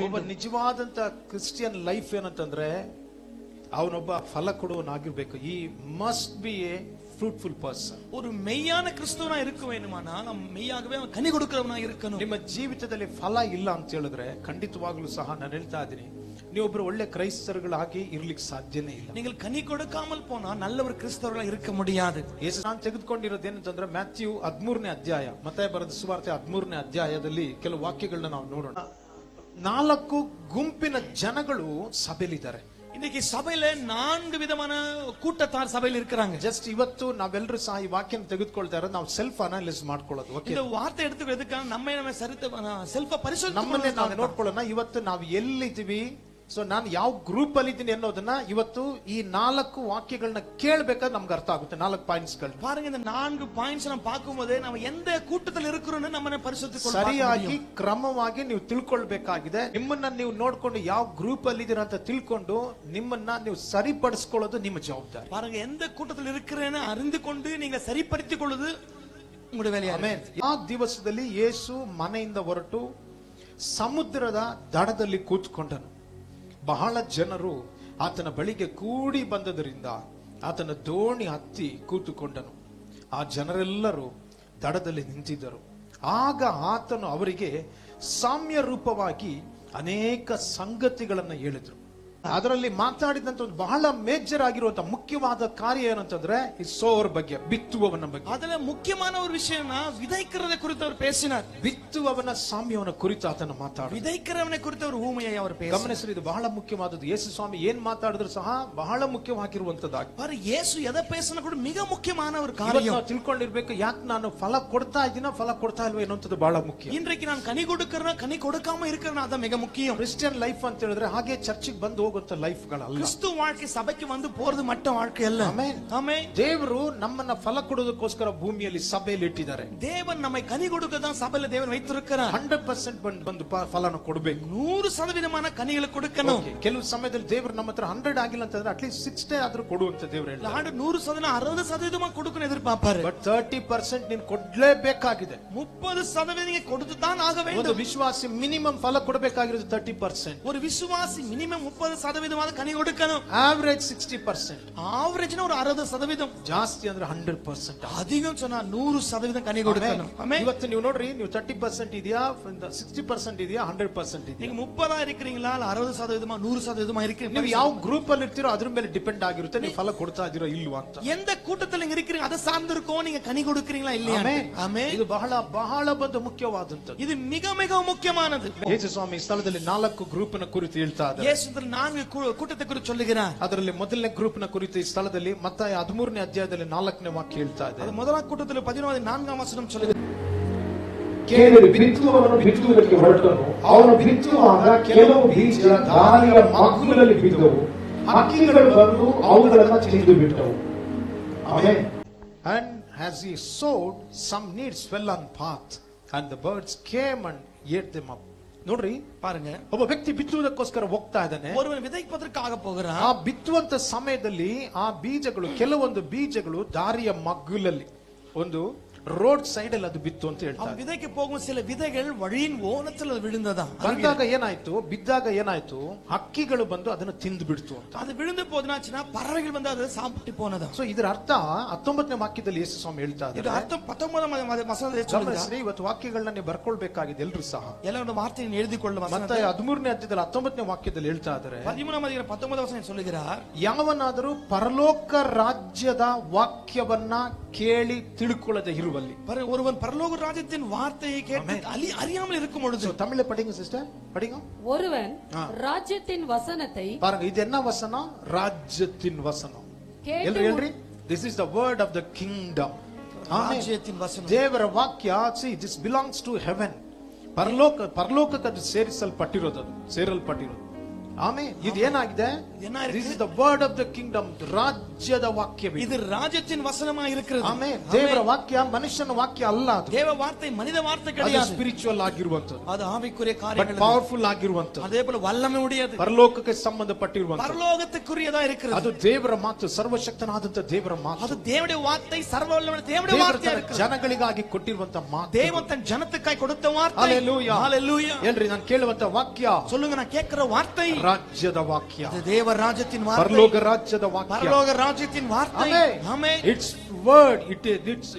ಒಬ್ಬ ನಿಜವಾದಂತ Christian life ಏನಂತಂದ್ರೆ ಅವನೊಬ್ಬ ಫಲ ಕೊಡುವನಾಗಿರ್ಬೇಕು. ಈ must be A fruitful person. ஒரு மெய்யான கிறிஸ்தவனா இருக்க வேணுமானா நம்ம மெய்யாகவே அவன் கனி கொடுக்கிறவனா இருக்கணும். ನಿಮ್ಮ ಜೀವಿತದಲ್ಲಿ ಫಲ ಇಲ್ಲ ಅಂತ ಹೇಳಿದ್ರೆ ಖಂಡಿತವಾಗ್ಲೂ ಸಹ ನಾನು ಹೇಳ್ತಾ ಇದ್ದೀನಿ, ನೀವೊಬ್ಬರು ಒಳ್ಳೆ ಕ್ರೈಸ್ತರುಗಳಾಗಿ ಇರ್ಲಿಕ್ಕೆ ಸಾಧ್ಯನೇ ಇಲ್ಲ. நீங்கள் கனி கொடுக்காமல் போனா நல்ல ஒரு கிறிஸ்தவர்களா இருக்க முடியாது. ಯೇಸು ನಾನು ತೆಗೆದುಕೊಂಡಿರೋದು ಏನಂತಂದ್ರೆ ಮ್ಯಾಥ್ಯೂ 13ನೇ ಅಧ್ಯಾಯ, ಮತ್ತಾಯ ಬರೆದ ಸುವಾರ್ತೆ 13ನೇ ಅಧ್ಯಾಯದಲ್ಲಿ ಕೆಲವು ವಾಕ್ಯಗಳನ್ನ ನಾವು ನೋಡೋಣ. 4 ಗುಂಪಿನ ಜನಗಳು ಸಭೆಯಲ್ಲಿದ್ದಾರೆ. இன்னைக்கு சபையில 4 ವಿಧமான கூட்டத்தார் ಸಭೆಯಲ್ಲಿ இருக்கிறாங்க. ಜಸ್ಟ್ ಇವತ್ತು ನಾವೆಲ್ಲರೂ ಸಹ ಈ ವಾಕ್ಯನ ತೆಗೆದುಕೊಳ್ತಾ ಇರೋದು ನಾವು ಸೆಲ್ಫ್ ಅನಾಲಿಸ್ ಮಾಡ್ಕೊಳ್ಳೋದು. இந்த ವಾರ್ತೆ எடுத்துக்கிறதுக்காக நம்ம ಸೆಲ್ಫ್ ಪರಿಶೋಧನೆ ನಮ್ಮನ್ನೇ ನಾವು ನೋಡ್ಕೊಳ್ಳೋಣ. ಇವತ್ತು ನಾವು ಎಲ್ಲಿದ್ದೀವಿ, ಸೊ ನಾನು ಯಾವ ಗ್ರೂಪ್ ಅಲ್ಲಿ ಇದ್ದೀನಿ ಅನ್ನೋದನ್ನ ಇವತ್ತು ಈ 4 ವಾಕ್ಯಗಳನ್ನ ಕೇಳಬೇಕಾದ್ರೆ ನಮ್ಗೆ ಅರ್ಥ ಆಗುತ್ತೆ. 4 ಪಾಯಿಂಟ್ಸ್ ಗಳು பாருங்க. இந்த 4 ಪಾಯಿಂಟ್ಸ್ ನಾವು பார்க்கும்போது ನಾವು ಎಂದ ಕೂಟದಲ್ಲಿ ಇರುಕರೋನು ನಮ್ಮನ್ನ ಪರಿಶೋಧಿಸಿಕೊಳ್ಳಬೇಕು. ಸರಿಯಾಗಿ ಕ್ರಮವಾಗಿ ನೀವು ತಿಳ್ಕೊಳ್ಬೇಕಾಗಿದೆ. ನಿಮ್ಮನ್ನ ನೀವು ನೋಡ್ಕೊಂಡು ಯಾವ ಗ್ರೂಪ್ ಅಲ್ಲಿ ಇದ್ದೀರಾ ಅಂತ ತಿಳ್ಕೊಂಡು ನಿಮ್ಮನ್ನ ನೀವು ಸರಿಪಡಿಸಿಕೊಳ್ಳೋದು ನಿಮ್ಮ ಜವಾಬ್ದಾರಿ. பாருங்க, எந்த கூட்டத்தில் இருக்கிறேன்னு அறிந்து கொண்டு நீங்க சரிப்படுத்திக் கொள்வது உங்களுடைய வேலையாகும். ಆ ದಿವಸದಲ್ಲಿ ಯೇಸು ಮನೆಯಿಂದ ಹೊರಟು ಸಮುದ್ರದ ದಡದಲ್ಲಿ ಕೂತ್ಕೊಂಡನು. ಬಹಳ ಜನರು ಆತನ ಬಳಿಗೆ ಕೂಡಿ ಬಂದದರಿಂದ ಆತನ ದೋಣಿ ಹತ್ತಿ ಕೂತುಕೊಂಡನು. ಆ ಜನರೆಲ್ಲರೂ ದಡದಲ್ಲಿ ನಿಂತಿದ್ದರು. ಆಗ ಆತನು ಅವರಿಗೆ ಸಾಮ್ಯ ರೂಪವಾಗಿ ಅನೇಕ ಸಂಗತಿಗಳನ್ನು ಹೇಳಿದ್ರು. ಅದರಲ್ಲಿ ಮಾತಾಡಿದಂತ ಒಂದು ಬಹಳ ಮೇಜರ್ ಆಗಿರುವಂತಹ ಮುಖ್ಯವಾದ ಕಾರ್ಯ ಏನಂತಂದ್ರೆ ಈ ಸೋವರ್ ಬಗ್ಗೆ, ಬಿತ್ತುವವನ ಬಗ್ಗೆ. ಅದರ ಮುಖ್ಯமான ஒரு விஷயம்னா விதைக்கிறதை குறித்து அவர் பேசினார். ಬಿತ್ತುವವನ ಸಾಮ್ಯವನ ಕುರಿತು ಆತನ ಮಾತಾಡ, விதைக்கிறவனை குறித்து அவர் ஊமையை அவர் பேசினார். ಗಮನಿಸಿ, ಇದು ಬಹಳ ಮುಖ್ಯವಾದದ್ದು. ಯೇಸು ಸ್ವಾಮಿ ಏನ್ ಮಾತಾಡಿದ್ರು ಸಹ ಬಹಳ ಮುಖ್ಯವಾಗಿರುವಂತದ್ದಾಗಿ. பாரு, ಯೇಸು ಎದ பேசினா ಕೂಡ ಮಿಗ ಮುಖ್ಯமான ஒரு காரியம். ನಾವು ತಿಳ್ಕೊಂಡಿರ್ಬೇಕು, ಯಾಕೆ ನಾನು ಫಲ ಕೊಡ್ತಾ ಇದ್ದೀನೋ ಫಲ ಕೊಡ್ತಾ ಇಲ್ವೋ ಅನ್ನೋದು ಬಹಳ ಮುಖ್ಯ. இன்றைக்கு நான் கனி கொடுக்கறேனா கனி கொடுக்காம இருக்கறனா ಅದು ಮಿಗ ಮುಖ್ಯ. ಕ್ರಿಶ್ಚಿಯನ್ ಲೈಫ್ ಅಂತ ಹೇಳಿದ್ರೆ ಹಾಗೆ ಚರ್ಚಿಗೆ ಬಂದು ಹೋಗುವಂತ ಲೈಫ್ ಗಳಲ್ಲ. ಕ್ರಿಸ್ತು வாழ்க்கை ಸಭೆಗೆ ಬಂದು போறது ಮಟ್ಟ வாழ்க்கை ಅಲ್ಲ. Amen, amen. ದೇವರು ನಮ್ಮನ್ನ ಫಲ ಕೊಡೋದಕ್ಕೋಸ್ಕರ ಭೂಮಿಯಲ್ಲಿ ಸಭೆಯಲ್ಲಿ ಇಟ್ಟಿದ್ದಾರೆ. தேவன் நம்மை கனி கொடுக்கதான் சபையில தேவன் வைத்திருக்கிறார். 100% ಬಂದು ಫಲನ ಕೊಡಬೇಕು. 100% ಕನಿಗಳು ಕೊಡಕನು. ಕೆಲವು ಸಮಯದಲ್ಲಿ ದೇವರು ನಮ್ಮ ಹತ್ರ 100 ಆಗಿಲ್ಲ ಅಂತಂದ್ರೆ ಅಟ್ಲೀಸ್ಟ್ 60 ಆದ್ರೂ ಕೊಡು ಅಂತ ದೇವರು ಹೇಳ್ತಾರೆ. 100% 60% ಕೊಡುಕನು ಎದುರ್ಪಾಪಾರೆ. ಬಟ್ 30% ನೀನು ಕೊಡ್ಲೇಬೇಕಾಗಿದೆ. 30% ನೀನು ಕೊಡುದು ತಾನ್ ಆಗ வேண்டும். ಒಂದು ವಿಶ್ವಾಸಿ ಮಿನಿಮಮ್ ಫಲ ಕೊಡಬೇಕಾಗಿರೋದು 30%. ஒரு விசுவாசி மினிமம் 30% ಕನಿ ಕೊಡಕನು. ಆವರೇಜ್ 60%. ಆವರೇಜ್ ನ ஒரு 60%. ಜಾಸ್ತಿ ಅಂದ್ರೆ 100%. ಅಧಿಕಂ சொன்னா 100% ಕನಿ ಕೊಡಕನು. ಇವತ್ತು ನೀವು ನೋಡ್ರಿ, ನೀವು 30% ಇದೆಯಾ, 60% ಇದೆಯಾ, 100% ಇದೆಯಾ? ನೀವು 30 இருக்கிறீங்களா, 60% 100% இருக்கிறீங்க? ನೀವು ಯಾವ ಗ್ರೂಪ್ ಅಲ್ಲಿ ಇರ್ತೀರೋ ಅದ್ರ ಮೇಲೆ ಡಿಪೆಂಡ್ ಆಗಿರುತ್ತೆ ನೀವು ಫಲ ಕೊಡ್ತಾ ಇದೀರೋ ಇಲ್ವಾ ಅಂತ. எந்த கூட்டத்தில் நீங்க இருக்கிறீங்க அதை சார்ந்திருக்கோம் நீங்க கனி கொடுக்கிறீங்களா இல்லையா. ಆಮೆನ್. ಇದು ಬಹಳ ಬಹಳ ಒಂದು ಮುಖ್ಯವಾದಂತದ್ದು. இது மிக மிக முக்கியமானது. ಯೇಸು ಸ್ವಾಮಿ ಸ್ಥಳದಲ್ಲಿ 4 ಗ್ರೂಪ್ ನ ಕುರಿತು ಹೇಳ್ತಾ ಇದ್ದಾರೆ. ಯೇಸು 4 ಕೂಟத்தை ಕುರಿತು சொல்லுகிறார். ಅದರಲ್ಲಿ ಮೊದಲನೇ ಗ್ರೂಪ್ ನ ಕುರಿತು ಈ ಸ್ಥಳದಲ್ಲಿ ಮತ್ತಾಯ 13ನೇ ಅಧ್ಯಾಯದಲ್ಲಿ 4ನೇ ವಾಕ್ಯ ಹೇಳ್ತಾ ಇದೆ. ಅದು ಮೊದಲ ಕೂಟದಲ್ಲಿ 14ನೇ ವಚನ சொல்லுகிறது. ಕೇಳಿ ಬಿತ್ತುವವನು ಬಿತ್ತುವುದಕ್ಕೆ ಹೊರಟನು. ಅವನು ಬಿತ್ತುವಾಗ ಕೆಲವು ಬೀಜ ದಾರಿಯ ಮಗ್ಗುಲಲ್ಲಿ ಬಿದ್ದವು. ಹಕ್ಕಿಗಳು ಬಂದು ಅವುಗಳನ್ನು ತಿಂದು ಬಿಟ್ಟವು. Amen. And as he sowed, some seeds fell on path, and the birds came and ate them up. ನೋಡ್ರಿ, பாருங்க, ಒಬ್ಬ ವ್ಯಕ್ತಿ ಬಿತ್ತುವುದಕ್ಕೋಸ್ಕರ ಹೋಗ್ತಾ ಇದ್ದಾನೆ. ஒருவன் விதைப்பதற்காக போகிறான். ಆ ಬಿತ್ತುವಂತ ಸಮಯದಲ್ಲಿ ಆ ಬೀಜಗಳು, ಕೆಲವೊಂದು ಬೀಜಗಳು ದಾರಿಯ ಮಗ್ಗುಲಲ್ಲಿ, ಒಂದು ರೋಡ್ ಸೈಡ್ ಅಲ್ಲಿ ಅದು ಬಿತ್ತು ಅಂತ ಹೇಳ್ತಾರೆ. விதைக்கு போகும் சில விதைகள் வழியின் ஓரத்தில் விழுந்ததா. ಬಂದಾಗ ಏನಾಯ್ತು, ಬಿದ್ದಾಗ ಏನಾಯ್ತು, ಹಕ್ಕಿಗಳು ಬಂದು ಅದನ್ನು ತಿಂದು ಬಿಡ್ತು ಅಂತ. ಅದು விழுந்து போதுனாச்சுனா பறவைகள் வந்து அதை சாப்பிட்டு போனதா. ಸೊ ಇದರ ಅರ್ಥ 19ನೇ ವಾಕ್ಯದಲ್ಲಿ ಯೇಸು ಸ್ವಾಮಿ ಹೇಳ್ತಾ ಇದ್ದಾರೆ. ಇದು ಅರ್ಥ 19ನೇ ವಚನದಲ್ಲಿ சொல்லுகிறார். ಇವತ್ತು ವಾಕ್ಯಗಳನ್ನ ನೀವು ಬರ್ಕೊಳ್ಬೇಕಾಗಿದೆ ಎಲ್ಲರೂ ಸಹ. ಎಲ್ಲರೂ ವಾರ್ತೆಯನ್ನು எழுதிಕೊಳ್ಳ. ಮತ್ತಾಯ 13ನೇ ಅಧ್ಯಾಯದಲ್ಲಿ 19ನೇ ವಾಕ್ಯದಲ್ಲಿ ಹೇಳ್ತಾ ಇದ್ದಾರೆ. 19ನೇ ವಚನ சொல்லுகிறார். ಯಾವನಾದರೂ ಪರಲೋಕ ರಾಜ್ಯದ ವಾಕ್ಯವನ್ನ ಕೇಳಿ ತಿಳ್ಕೊಳ್ಳದೆ ಇರುವಲ್ಲಿ, ஒருவன் பரலோக ராஜ்யத்தின் வார்த்தையை கேட்டு அறியாமல் இருக்கும் பொழுது. தமிழ்ல படிங்க சிஸ்டர், படிங்க. ஒருவன் ராஜ்யத்தின் வசனத்தை, பாருங்க, இது என்ன வசனம்? ராஜ்யத்தின் வசனம். ಹೇಳ್ರಿ, this is the word of the kingdom. ರಾಜ್ಯத்தின் ವಚನ, ದೇವರ ವಾಕ್ಯ. see, this belongs to heaven. ಪರಲೋಕಕ್ಕೆ ಅದು ಸೇರಿಸಲ್ಪಟ್ಟಿರೋದು, ಸೇರಲ್ಪಟ್ಟಿರೋದು. ಆಮೆನ್. ಇದು ಏನಾಗಿದೆ? ಏನಾಗಿದೆ? This is the word of the kingdom. ರಾಜ್ಯದ ವಾಕ್ಯವಿದು. இது ராஜ்யத்தின் வசனமா இருக்கிறது. ಆಮೆನ್. ದೇವರ ವಾಕ್ಯ ಮನುಷ್ಯನ ವಾಕ್ಯ ಅಲ್ಲ ಅದು. தேவ வார்த்தை மனித வார்த்தை ಅದು கிடையாது. ಸ್ಪಿರಿಚುವಲ್ ಆಗಿರುವಂತದ್ದು. அது ஆவிக்குரிய ಬಟ್ காரியங்கள். ಪವರ್ಫುಲ್ ಆಗಿರುವಂತದ್ದು. அதே போல வல்லமை உடையது. ಪರಲೋಕಕ್ಕೆ ಸಂಬಂಧಪಟ್ಟಿರುವಂತದ್ದು. பரலோகத்துக்குரியதா இருக்கிறது. ಅದು ದೇವರ ಮಾತು, ಸರ್ವಶಕ್ತನಾದಂತ ದೇವರ ಮಾತು. அது தேவனுடைய வார்த்தை, சர்வவல்லமை தேவனுடைய வார்த்தை இருக்கிறது. ಜನಗಳಿಗಾಗಿ ಕೊಟ್ಟಿರುವಂತ ಮಾತು. தேவன் தன் ஜனத்துக்காய் கொடுத்த வார்த்தை. ஹalleluya. ஹalleluya. ಏನ್ರಿ ನಾನು ಕೇಳುವಂತ ವಾಕ್ಯ? சொல்லுங்க, நான் கேட்கிற வார்த்தை ರಾಜ್ಯದ ವಾಕ್ಯ. அது தேவ ராஜ்யத்தின் வார்த்தை. ಪರಲೋಕ ರಾಜ್ಯದ ವಾಕ್ಯ. பரலோக ராஜ்யத்தின் வார்த்தை. ஆமென். It's word.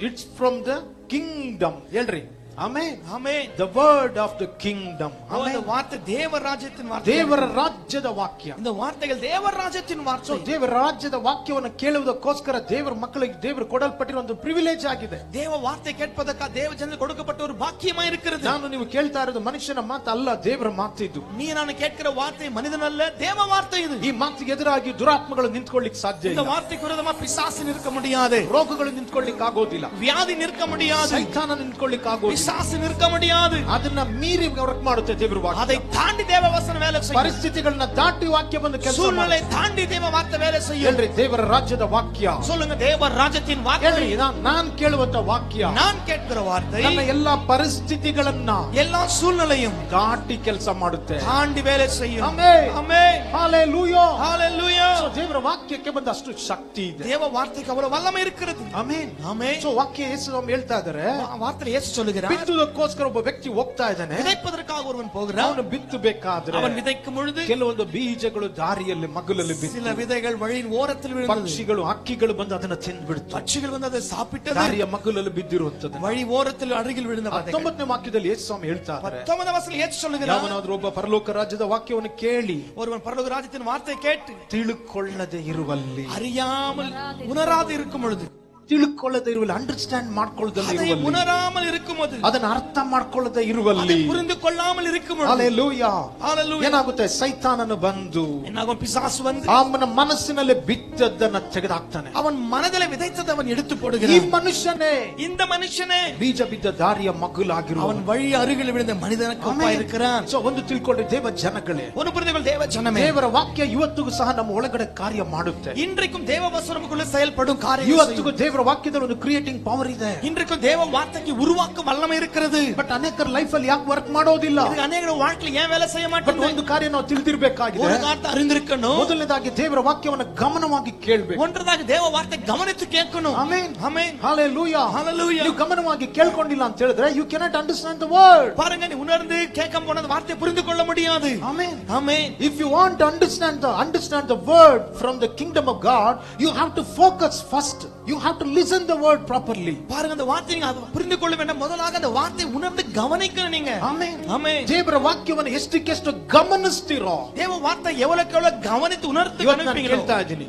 It's from the kingdom. ಹೇಳ್ರಿ amen. Amen. The word of the kingdom. அந்த வார்த்தை தேவ ராஜ்யத்தின் வார்த்தை. ದೇವರ ರಾಜ್ಯದ ವಾಕ್ಯ. இந்த வார்த்தைகள் தேவ ರಾಜ್ಯத்தின் வார்த்தை. ದೇವರ ರಾಜ್ಯದ ವಾಕ್ಯವನ್ನು ಕೇಳುವುದಕ್ಕೋಸ್ಕರ ದೇವರ ಮಕ್ಕಳಿಗೆ ದೇವರು ಕೊಡಲ್ಪಟ್ಟಿರುವ ಒಂದು ಪ್ರಿವಿಲೇಜ್ ಆಗಿದೆ. தேவ வார்த்தை கேட்பதற்காக தேவ ಜನರಿಗೆ கொடுக்கப்பட்ட ஒரு பாக்கியமா இருக்கிறது. ನಾನು ನೀವು ಕೇಳ್ತಾ ಇರೋದು ಮನುಷ್ಯನ ಮಾತು ಅಲ್ಲ, ದೇವರ ಮಾತು ಇದು. நீ ನಾನು கேட்கிற வார்த்தை மனிதனல்ல, தேவ வார்த்தை இது. ಈ ಮಾತಿಗೆ ಎದುರಾಗಿ ದುರಾತ್ಮಗಳು ನಿಂತ್ಕೊಳ್ಳಿಕ್ಕೆ ಸಾಧ್ಯ இந்த ಇಲ್ಲ. வார்த்தைக்கு விரோதமா பிசாசு நிற்க முடியாது. ರೋಗಗಳು ನಿಂತ್ಕೊಳ್ಳಿಕ್ಕೆ ಆಗೋದಿಲ್ಲ. வியாதி நிற்க முடியாது. ಸೈತಾನ ನಿಂತ್ಕೊಳ್ಳಿಕ್ಕೆ ಆಗೋದಿಲ್ಲ. பிசாசு நிற்க முடியாது. ಅದನ್ನ ಮೀರಿ ವರ್ಕ್ ಮಾಡುತ್ತೆ ದೇವರ ವಾಕ್ಯ. அதை தாண்டி தேவ வசனம் வேலை செய்யும். ಪರಿಸ್ಥಿತಿಗಳನ್ನ ದಾಟಿ ವಾಕ್ಯ ಬಂದು ಕೆಲಸ சூழ்நிலை தாண்டி தேவ வார்த்தை வேலை செய்யும். ಹೇಳ್ರಿ ದೇವರ ರಾಜ್ಯದ ವಾಕ್ಯ. சொல்லுங்க, தேவ ராஜ்யத்தின் வார்த்தை. ಹೇಳ್ರಿ ನಾನು ಕೇಳುವಂತ ವಾಕ್ಯ. நான் கேட்கிற வார்த்தை ನನ್ನ ಎಲ್ಲಾ ಪರಿಸ್ಥಿತಿಗಳನ್ನ எல்லா சூழ்நிலையும் ದಾಟಿ ಕೆಲಸ ಮಾಡುತ್ತೆ. தாண்டி வேலை செய்யும். ಆಮೆನ್. ஆமென். ಹalleluya. ஹalleluya. ಸೊ ದೇವರ ವಾಕ್ಯಕ್ಕೆ ಬಂದಷ್ಟು ಶಕ್ತಿ ಇದೆ. தேவ வார்த்தைக்கு அவ்வளவு வல்லமை இருக்கிறது. ಆಮೆನ್. ஆமென். ಸೊ ವಾಕ್ಯ ಯೇಸು ನಮಗೆ ಹೇಳ್ತಾ ಇದ್ದಾರೆ, வார்த்தை இயேசு சொல்லுகிறார், ಬಿತ್ತುವುದಕ್ಕೋಸ್ಕರ ಒಬ್ಬ ವ್ಯಕ್ತಿ ಹೋಗ್ತಾ ಇದ್ದಾನೆ. விதைப்பதற்காக ஒருவன் போகிறான். ಅವನು ಬಿತ್ತಬೇಕಾದ್ರೆ அவன் விதைக்கும் பொழுது ಕೆಲವೊಂದು ಬೀಜಗಳು ದಾರಿಯಲ್ಲಿ ಮಗುಲಲ್ಲಿ சில ಬಿತ್ತು. விதைகள் வழியின் ஓரத்தில் விழுந்தது. ಪಕ್ಷಿಗಳು ಹಕ್ಕಿಗಳು ಬಂದು ಅದನ್ನ ತಿಂದ್ಬಿಡ್ತು. பட்சிகள் வந்து அதை சாப்பிட்டது. ದಾರಿಯ ಮಗುಲಲ್ಲಿ ಬಿದ್ದಿರುವಂತದ್ದು. வழி ஓரத்தில் அருகில் விழுந்த விதைகள். 19ನೇ ವಾಕ್ಯದಲ್ಲಿ ಯೇಸು ಸ್ವಾಮಿ ಹೇಳ್ತಾರೆ, 19வது வசனத்தில் இயேசு சொல்லுகிறார், ಯಾವನಾದ್ರೂ ಒಬ್ಬ ಪರಲೋಕ ರಾಜ್ಯದ ವಾಕ್ಯವನ್ನು ಕೇಳಿ ஒருவன் பரலோக ராஜ்யத்தின் வார்த்தை கேட்டு ತಿಳುಕೊಳ್ಳದೆ ಇರುವಲ್ಲಿ, அறியாமல் உணராது இருக்கும் பொழுது, ತಿಳುಕೊಳ್ಳದೆ ಇರುವಲ್ಲಿ, ಅಂಡರ್ಸ್ಟ್ಯಾಂಡ್ ಮಾಡ್ಕೊಳ್ಳದೆ அதை ಇರುವಲ್ಲಿ, உணராமல் இருக்கும்போது, ಅದನ್ನ ಅರ್ಥ ಮಾಡ್ಕೊಳ್ಳದೆ அதை ಇರುವಲ್ಲಿ, புரிந்து கொள்ளாமல் இருக்கும் பொழுது, ಹalleluya, ஹalleluya, ಏನಾಗುತ್ತೆ? ಸೈತಾನನು ಬಂದು என்னாகும்? பிசாசு வந்து ಅವನ ಮನಸ್ಸಿನಲ್ಲಿ ಬಿತ್ತದ್ದನ್ನ ತೆಗೆದಾಕ್ತಾನೆ. அவன் மனதிலே விதைத்ததை அவன் எடுத்து ಈ போடுகிறான். ಮನುಷ್ಯನೇ இந்த மனுஷனே ಬೀಜ ಬಿದ್ದ ದಾರಿಯ ಮಗುಲಾಗಿರುವ அவன் வழி அருகில் விழுந்த மனிதனுக்கு ஒப்பாய் இருக்கிறான். ಸೊ ಒಂದು ತಿಳ್ಕೊಂಡ್ರೆ ದೇವ ಜನಗಳೇ, ஒரு புரிந்துகள் தேவ ஜனமே, ದೇವರ ವಾಕ್ಯ ಇವತ್ತಿಗೂ ಸಹ ನಮ್ಮ ಒಳಗಡೆ ಕಾರ್ಯ ಮಾಡುತ್ತೆ. இன்றைக்கும் தேவ வசனமுக்குள்ள செயல்படும் காரியம். ಇವತ್ತಿಗೂ ದೇವರ ವಾಕ್ಯದಲ್ಲಿ ಒಂದು ಕ್ರಿಯೇಟಿಂಗ್ ಪವರ್ ಇದೆ. இன்றைக்கும் தேவ வார்த்தைக்கு உருவாக்கும் வல்லமை இருக்கிறது. ಬಟ್ ಅನೇಕರ ಲೈಫ್ ಅಲ್ಲಿ ಯಾಕೆ ವರ್ಕ್ ಮಾಡೋದಿಲ್ಲ? இது அநேகರ வாழ்க்கையில் ஏன் வேலை செய்ய ಬಟ್ மாட்டேங்குது? ಒಂದು ಕಾರ್ಯ ನಾವು ತಿಳಿದಿರಬೇಕಾಗಿದೆ. ஒரு காரியத்தை அறிந்திருக்கணும். ಮೊದಲನೇದಾಗಿ ದೇವರ ವಾಕ್ಯವನ್ನು ಗಮನವಾಗಿ ಕೇಳಬೇಕು. ஒன்றதாக தேவ வார்த்தை கவனித்து கேட்கணும். ಆಮೆನ್. ஆமென். ಹalleluya. ஹalleluya. ನೀವು ಗಮನವಾಗಿ ಕೇಳ್ಕೊಂಡಿಲ್ಲ ಅಂತ ಹೇಳಿದ್ರೆ you cannot understand the word. பாருங்க, நீ உணர்ந்து கேட்க போனது வார்த்தையை புரிந்து கொள்ள முடியாது. Amen. Amen. If you want to understand the word from the kingdom of God, you have to focus first. You have to listen the word properly. பாருங்க, அந்த வார்த்தையை நீங்க புரிந்து கொள்ள வேண்டும். முதலாக அந்த வார்த்தையை உணர்ந்து கவனிக்கணும் நீங்க. ಆಮೆನ್. ஆமென். ದೇವರ ವಾಕ್ಯವನ್ನು ಎಷ್ಟಕ್ಕೆಷ್ಟು ಗಮನಿಸ್ತಿರೋ, தேவ வார்த்தை எவ்வளவுக்கு எவ்வளவு கவனித்து உணர்ந்து ಇವತ್ತು ನಾನು கவனிப்பீங்களோ. ಹೇಳ್ತಾ ಇದ್ದೀನಿ,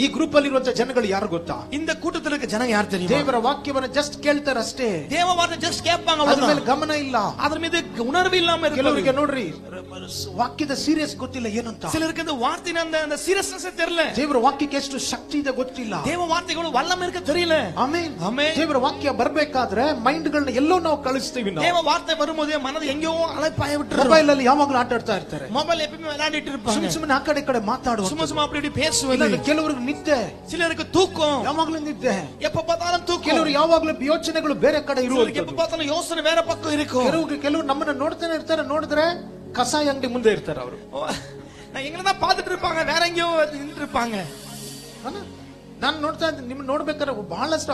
ಈ ಗ್ರೂಪ್ ಅಲ್ಲಿ ಇರುವಂತ ಜನಗಳು ಯಾರು ಗೊತ್ತಾ? இந்த கூட்டத்தில் இருக்க ஜனங்க யார் தெரியுமா? ದೇವರ ವಾಕ್ಯವನ್ನು ಜಸ್ಟ್ ಕೇಳ್ತಾರೆ ಅಷ್ಟೇ. தேவ வார்த்தை ஜஸ்ட் கேட்பாங்க, ಅದ್ರ ಮೇಲೆ அவ்வளவுதான். ಗಮನ ಇಲ್ಲ. அதன் மீது உணர்வு இல்லாம ಕೆಲವರಿಗೆ இருக்கு. ನೋಡ್ರಿ ವಾಕ್ಯದ ಸೀರಿಯಸ್ ಗೊತ್ತಿಲ್ಲ ಏನಂತ. சிலருக்கு இந்த வார்த்தையின் அந்த சீரியஸ்னஸ் தெரியல. ದೇವರ ವಾಕ್ಯಕ್ಕೆ ಎಷ್ಟು ಶಕ್ತಿ ಇದೆ ಗೊತ್ತಿಲ್ಲ. தேவ வார்த்தைಗಳು வல்லமை இருக்க தெரியல. ಆಮೆನ್. ஆமென். ದೇವರ ವಾಕ್ಯ ಬರ್ಬೇಕಾದ್ರೆ ಮೈಂಡ್ ಗಳನ್ನ ಎಲ್ಲೋ ನಾವು ಕಳಿಸ್ತೀವಿ. தேவ ನಾವು வார்த்தை வரும்போது மனது எங்கேயோ அலைப்பாய விட்டுறோம். ಮೊಬೈಲ್ ಅಲ್ಲಿ ಯಾವಾಗಲೂ ಆಟ ಆಡ್ತಾ ಇರ್ತಾರೆ. மொபைல் எப்பவுமே விளையாடிட்டு இருப்பாங்க. ಸುಮ್ ಸುಮ್ಮನೆ ಆ ಕಡೆ ಈ ಕಡೆ ಮಾತಾಡುವ. சும்மா சும்மா அப்படி இப்படி பேசுவது. ಕೆಲವರಿಗೆ ನಿದ್ದೆ, சிலருக்கு தூக்கம், ಯಾವಾಗಲೂ ನಿದ್ದೆ. எப்ப பார்த்தாலும் தூக்கம். ಕೆಲವರು ಯಾವಾಗಲೂ ಯೋಚನೆಗಳು ಬೇರೆ ಕಡೆ சிலருக்கு எப்ப ಇರುವಂತದ್ದು. பார்த்தாலும் யோசனை வேற பக்கம் இருக்கும். ಕೆಲವರು ನಮ್ಮನ್ನ ನೋಡ್ತಾನೆ ಇರ್ತಾರೆ, ನೋಡಿದ್ರೆ ಕಸಾಯ ಅಂಗಡಿ ಮುಂದೆ ಇರ್ತಾರೆ ಅವರು. நான் எங்களை தான் பார்த்துட்டு இருப்பாங்க, வேற எங்கேயோ நின்று இருப்பாங்க. ನಾನು ನೋಡ್ತಾ ಇದ್ದೀನಿ, ನಿಮ್ ನೋಡ್ಬೇಕಾದ್ರೆ ಬಹಳಷ್ಟು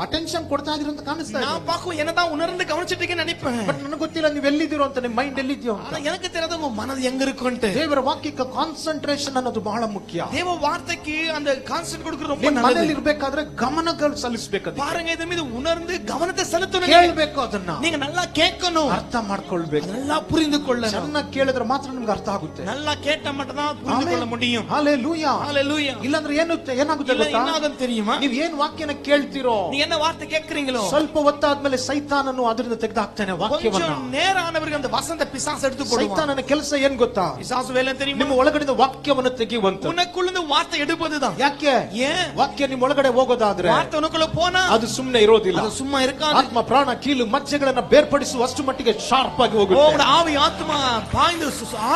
ಅಟೆನ್ಷನ್ ಕೊಡ್ತಾ ಇದ್ರು ಅಂತ ಕಾಣಿಸ್ತಾ ಇದೆ. நான் பார்க்கும் என்னதான் உணர்ந்து கவனிச்சிட்டு இருக்கேன்னு நினைப்பேன். ಬಟ್ ನನಗೆ ಗೊತ್ತಿಲ್ಲ ನೀವು ಎಲ್ಲಿದ್ದೀರೋ ಅಂತ, ನಿಮ್ಮ ಮೈಂಡ್ ಎಲ್ಲಿದ್ಯೋ ಅಂತ. ஆனா எனக்கு தெரியாத உங்க மனது எங்க இருக்குன்ட்டு. ದೇವರ ವಾಕ್ಯಕ್ಕೆ ಕಾನ್ಸಂಟ್ರೇಷನ್ ಅನ್ನೋದು ಬಹಳ ಮುಖ್ಯ. தேவ வார்த்தைக்கு அந்த கான்சென்ட் கொடுக்கிறது ரொம்ப ನಿಮ್ಮ நல்லது. ಮನೆಯಲ್ಲಿ ಇರ್ಬೇಕಾದ್ರೆ ಗಮನಗಳು ಸಲ್ಲಿಸಬೇಕು. பாருங்க, இதன் மீது உணர்ந்து கவனத்தை செலுத்தணும். ಕೇಳಬೇಕು, ಅದನ್ನ நீங்க நல்லா கேட்கணும், ಅರ್ಥ ಮಾಡ್ಕೊಳ್ಬೇಕು. நல்லா புரிந்து கொள்ளணும். ಚೆನ್ನಾಗಿ ಕೇಳಿದ್ರೆ ಮಾತ್ರ ನಿಮ್ಗೆ ಅರ್ಥ ಆಗುತ್ತೆ. நல்லா கேட்டா மட்டும் தான் புரிந்து கொள்ள முடியும். ஹalleluya. ஹalleluya. ಇಲ್ಲಾಂದ್ರೆ ಏನಾಗುತ್ತೆ ಏನಾಗುತ್ತೆ இல்ல, ಗೊತ್ತಾ? என்ன ஆகும் தெரியுமா? ನೀವ್ ಏನ್ ವಾಕ್ಯನ ಕೇಳ್ತಿರೋ, நீங்க என்ன வார்த்தை கேக்குறீங்களோ, ಸ್ವಲ್ಪ ಹೊತ್ತಾದ್ಮೇಲೆ ಸೈತಾನನು ಅದರಿಂದ ತೆಗೆದಾಕ್ತಾನೆ ವಾಕ್ಯವನ್ನ. கொஞ்சம் நேரம் ஆனவருக்கு அந்த வசந்த பிசாசு எடுத்து போடுவான். ಸೈತಾನನ ಕೆಲಸ ಏನ್ ಗೊತ್ತಾ? பிசாசு வேலை தெரியுமா? ನಿಮ್ಮ ಒಳಗಡೆ ವಾಕ್ಯವನ್ನು ತೆಗೆಯುವಂತ. உனக்குள்ள வார்த்தை எடுப்பதுதான். ಯಾಕೆ? ஏன்? ವಾಕ್ಯ ನಿಮ್ಮ ಒಳಗಡೆ ಹೋಗೋದಾದ್ರೆ வார்த்தை உனக்குள்ள போனா ಅದು ಸುಮ್ಮನೆ ಇರೋದಿಲ್ಲ. அது சும்மா இருக்காது. ಆತ್ಮ ಪ್ರಾಣ ಕೀಲು ಮಜ್ಜೆಗಳನ್ನ ಬೇರ್ಪಡಿಸುವಷ್ಟು ಮಟ್ಟಿಗೆ ಶಾರ್ಪ್ ಆಗಿ ಹೋಗುತ್ತೆ. உங்க ஆவி ஆத்மா பாய்ந்து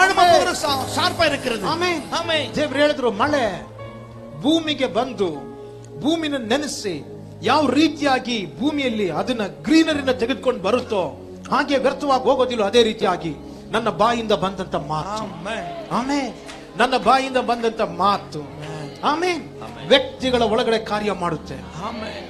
ஆழமா போகிற ஷார்ப்பா இருக்கிறது. ಆಮೆನ್. ஆமென். ದೇವರು ಹೇಳಿದ್ರು, ಮಳೆ ಭೂಮಿಗೆ ಬಂದು ಭೂಮಿನ ನೆನೆಸಿ ಯಾವ ರೀತಿಯಾಗಿ ಭೂಮಿಯಲ್ಲಿ ಅದನ್ನ ಗ್ರೀನರಿನ ತೆಗೆದುಕೊಂಡು ಬರುತ್ತೋ ಹಾಗೆ ವ್ಯರ್ಥವಾಗಿ ಹೋಗೋದಿಲ್ಲ, ಅದೇ ರೀತಿಯಾಗಿ ನನ್ನ ಬಾಯಿಂದ ಬಂದಂತ ಮಾತು, ஆமென். ಆಮೆನ್, ನನ್ನ ಬಾಯಿಂದ ಬಂದಂತ ಮಾತು, ಆಮೆನ್, ವ್ಯಕ್ತಿಗಳ ಒಳಗಡೆ ಕಾರ್ಯ ಮಾಡುತ್ತೆ. ஆமென்.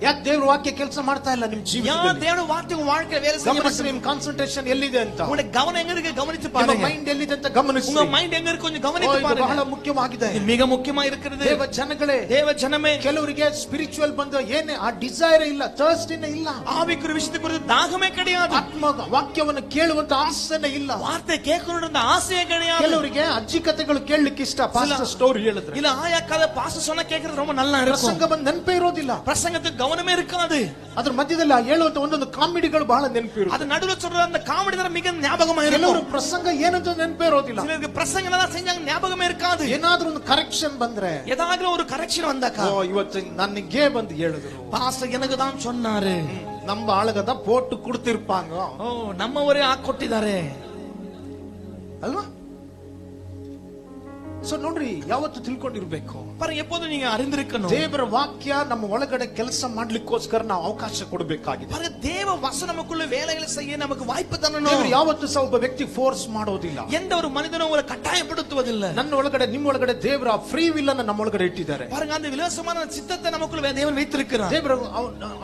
ಯಾಕೆ ದೇವ್ರ ವಾಕ್ಯ ಕೆಲಸ ಮಾಡ್ತಾ ಇಲ್ಲ ನಿಮ್ ஏன் ಜೀವನದಲ್ಲಿ? தேவனுடைய வார்த்தை உங்க வாழ்க்கையில வேலை செய்ய ಗಮನಿಸಿ, மாட்டேங்குது? ನಿಮ್ ಕಾನ್ಸಂಟ್ರೇಷನ್ ಎಲ್ಲಿದೆ ಅಂತ, உங்க கவனம் எங்க இருக்கு கவனிச்சு ನಿಮ್ಮ பாருங்க. ಮೈಂಡ್ ಎಲ್ಲಿದೆ ಅಂತ ಗಮನಿಸಿ. உங்க மைண்ட் எங்க இருக்கு கொஞ்சம் ಓ, கவனிச்சு ಇದು ಬಹಳ பாருங்க. ಮುಖ್ಯವಾಗಿದೆ. இது மிக முக்கியமா இருக்கிறது. ದೇವ ಜನಗಳೇ, தேவ ஜனமே, ಕೆಲವರಿಗೆ ಸ್ಪಿರಿಚುವಲ್ ಬಂದ ಏನೇ ಆ ಡಿಸೈರ್ ಇಲ್ಲ, ಥರ್ಸ್ಟಿನೇ ಇಲ್ಲ, ஆவிக்குரிய விஷயத்தை குறித்து தாகமே கிடையாது, ಆತ್ಮ ವಾಕ್ಯವನ್ನು ಕೇಳುವಂತ ಆಸೆನೇ ಇಲ್ಲ. வார்த்தை கேட்கணும்ன்ற ஆசையே கிடையாது. ಕೆಲವರಿಗೆ ಅಜ್ಜಿ ಕಥೆಗಳು ಕೇಳಲಿಕ್ಕೆ ಇಷ್ಟ, ಪಾಸ್ಟರ್ ಸ್ಟೋರಿ ಹೇಳಿದ್ರೆ. இல்ல ஆயா கதை பாஸ்டர் சொன்னா கேக்குறது ரொம்ப நல்லா இருக்கும். ಪ್ರಸಂಗ ಬಂದು ನೆನಪೇ ಇರೋದಿಲ್ಲ, பிரசங்கத்துக்கு கவனமே இருக்காது. ಅದ್ರ ಮಧ್ಯದಲ್ಲಿ ಆ ಹೇಳುವಂತ ಒಂದೊಂದು ಕಾಮಿಡಿಗಳು ಬಹಳ ನೆನಪಿರುತ್ತೆ. அது நடுவுல சொல்ற அந்த காமெடி தான் மிக ஞாபகமா ಕೆಲವರು இருக்கும். ಪ್ರಸಂಗ ಏನಂತ ನೆನಪೇ ಇರೋದಿಲ್ಲ. சிலருக்கு பிரசங்கம் தான் செஞ்சாங்க ஞாபகமே இருக்காது. ಏನಾದ್ರೂ ಒಂದು ಕರೆಕ್ಷನ್ ಬಂದ್ರೆ, ஏதாவது ஒரு கரெக்ஷன் வந்தாக்கா, ಓ ಇವತ್ತು ನನಗೆ ಬಂದು ಹೇಳಿದ್ರು, பாஸ்டர் எனக்கு தான் சொன்னாரு, ನಮ್ಮ ಆಳಗದ ಪೋಟು ಕುಡ್ತಿರ್ಪಾಂಗ, ஓ நம்ம ஒரே ಕೊಟ್ಟಿದ್ದಾರೆ ಅಲ್ವಾ? ಸೊ ನೋಡ್ರಿ, ಯಾವತ್ತು ತಿಳ್ಕೊಂಡಿರ್ಬೇಕು, பாருங்க, எப்போதும் நீங்க அறிந்திருக்கணும், ದೇವರ ವಾಕ್ಯ ನಮ್ಮ ಒಳಗಡೆ ಕೆಲಸ ಮಾಡ್ಲಿಕ್ಕೋಸ್ಕರ ನಾವು ಅವಕಾಶ ಕೊಡಬೇಕಾಗಿದೆ. பாருங்க, தேவ வசனம் நமக்குள்ள வேலைகளை செய்ய நமக்கு வாய்ப்பு ದೇವರು தரணும். ಯಾವತ್ತು ಸಹ ಒಬ್ಬ ವ್ಯಕ್ತಿ ಫೋರ್ಸ್ ಮಾಡೋದಿಲ್ಲ. எந்த ஒரு மனிதனும் உங்களை கட்டாயப்படுத்துவதில்லை. ನನ್ನ ಒಳಗಡೆ ನಿಮ್ಮ ಒಳಗಡೆ ದೇವರ ಫ್ರೀ ವಿಲ್ ಅನ್ನ ನಮ್ಮ ಒಳಗಡೆ ಇಟ್ಟಿದ್ದಾರೆ. பாருங்க, அந்த விலாசமான சித்தத்தை நமக்குள்ள தேவன் வைத்திருக்கிறார். ದೇವರು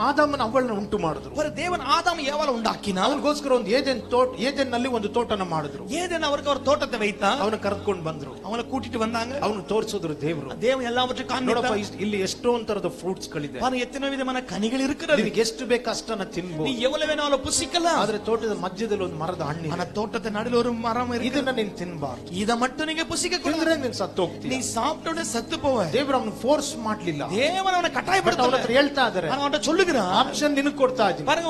ಆದಾಮನ ಅವಳನ್ನ ಉಂಟು ಮಾಡಿದ್ರು. ஒரு தேவன் ஆதாம் ஏவாள உண்டாக்கினார். ಅವನಿಗೋಸ್ಕರ ಒಂದು ಏದೆನ್ ನಲ್ಲಿ ಒಂದು ತೋಟನ ಮಾಡಿದ್ರು. ஏதேன் அவருக்கு ஒரு தோட்டத்தை வைத்தார். ಅವನ ಕರೆದುಕೊಂಡು ಬಂದ್ರು, அவங்களை கூட்டிட்டு வந்தாங்க. ಅವನು ತೋರಿಸಿದ್ರು ದೇವರು. தேவன் எல்லாவற்றையும் ನೋಡಪ್ಪ, காண்பித்தார். ಇಲ್ಲಿ ಎಷ್ಟೊಂದು ತರದ ಫ್ರೂಟ್ಸ್ ಗಳಿದೆ, பாருங்க, எத்தனை விதமான கனிகள் இருக்கிறது. ನಿನಗೆ ಎಷ್ಟು ಬೇಕು ಅಷ್ಟನ್ನ நீ ತಿನ್ಬಹುದು. எவ்வளவு வேணாலும் புசிக்கலாம். ಆದ್ರೆ ತೋಟದ ಮಧ್ಯದಲ್ಲಿ ಒಂದು ಮರದ ಹಣ್ಣು, ஆனா தோட்டத்தை நடுவில் ஒரு மரம் இருக்கு. ಇದನ್ನ ನೀನ್ ತಿನ್ಬಾರ್ದು. இத மட்டும் நீங்க புசிக்க கூடாது. ತಿಂದ್ರೆ ನೀನ್ ಸತ್ತೋಗ್ತೀಯ. நீ சாப்பிட்டோட செத்து போவ. ದೇವರು ಅವನು ಫೋರ್ಸ್ ಮಾಡ್ಲಿಲ್ಲ, தேவன் அவனை ಬಟ್ ಅವನ கட்டாயப்படுத்தல. ಹತ್ರ ಹೇಳ್ತಾ ಇದಾರೆ, அவன்கிட்ட சொல்லுகிறான், ಆಪ್ಷನ್ ನಿನಗೆ ಕೊಡ್ತಾ ಇದ್ದೀನಿ. பாருங்க,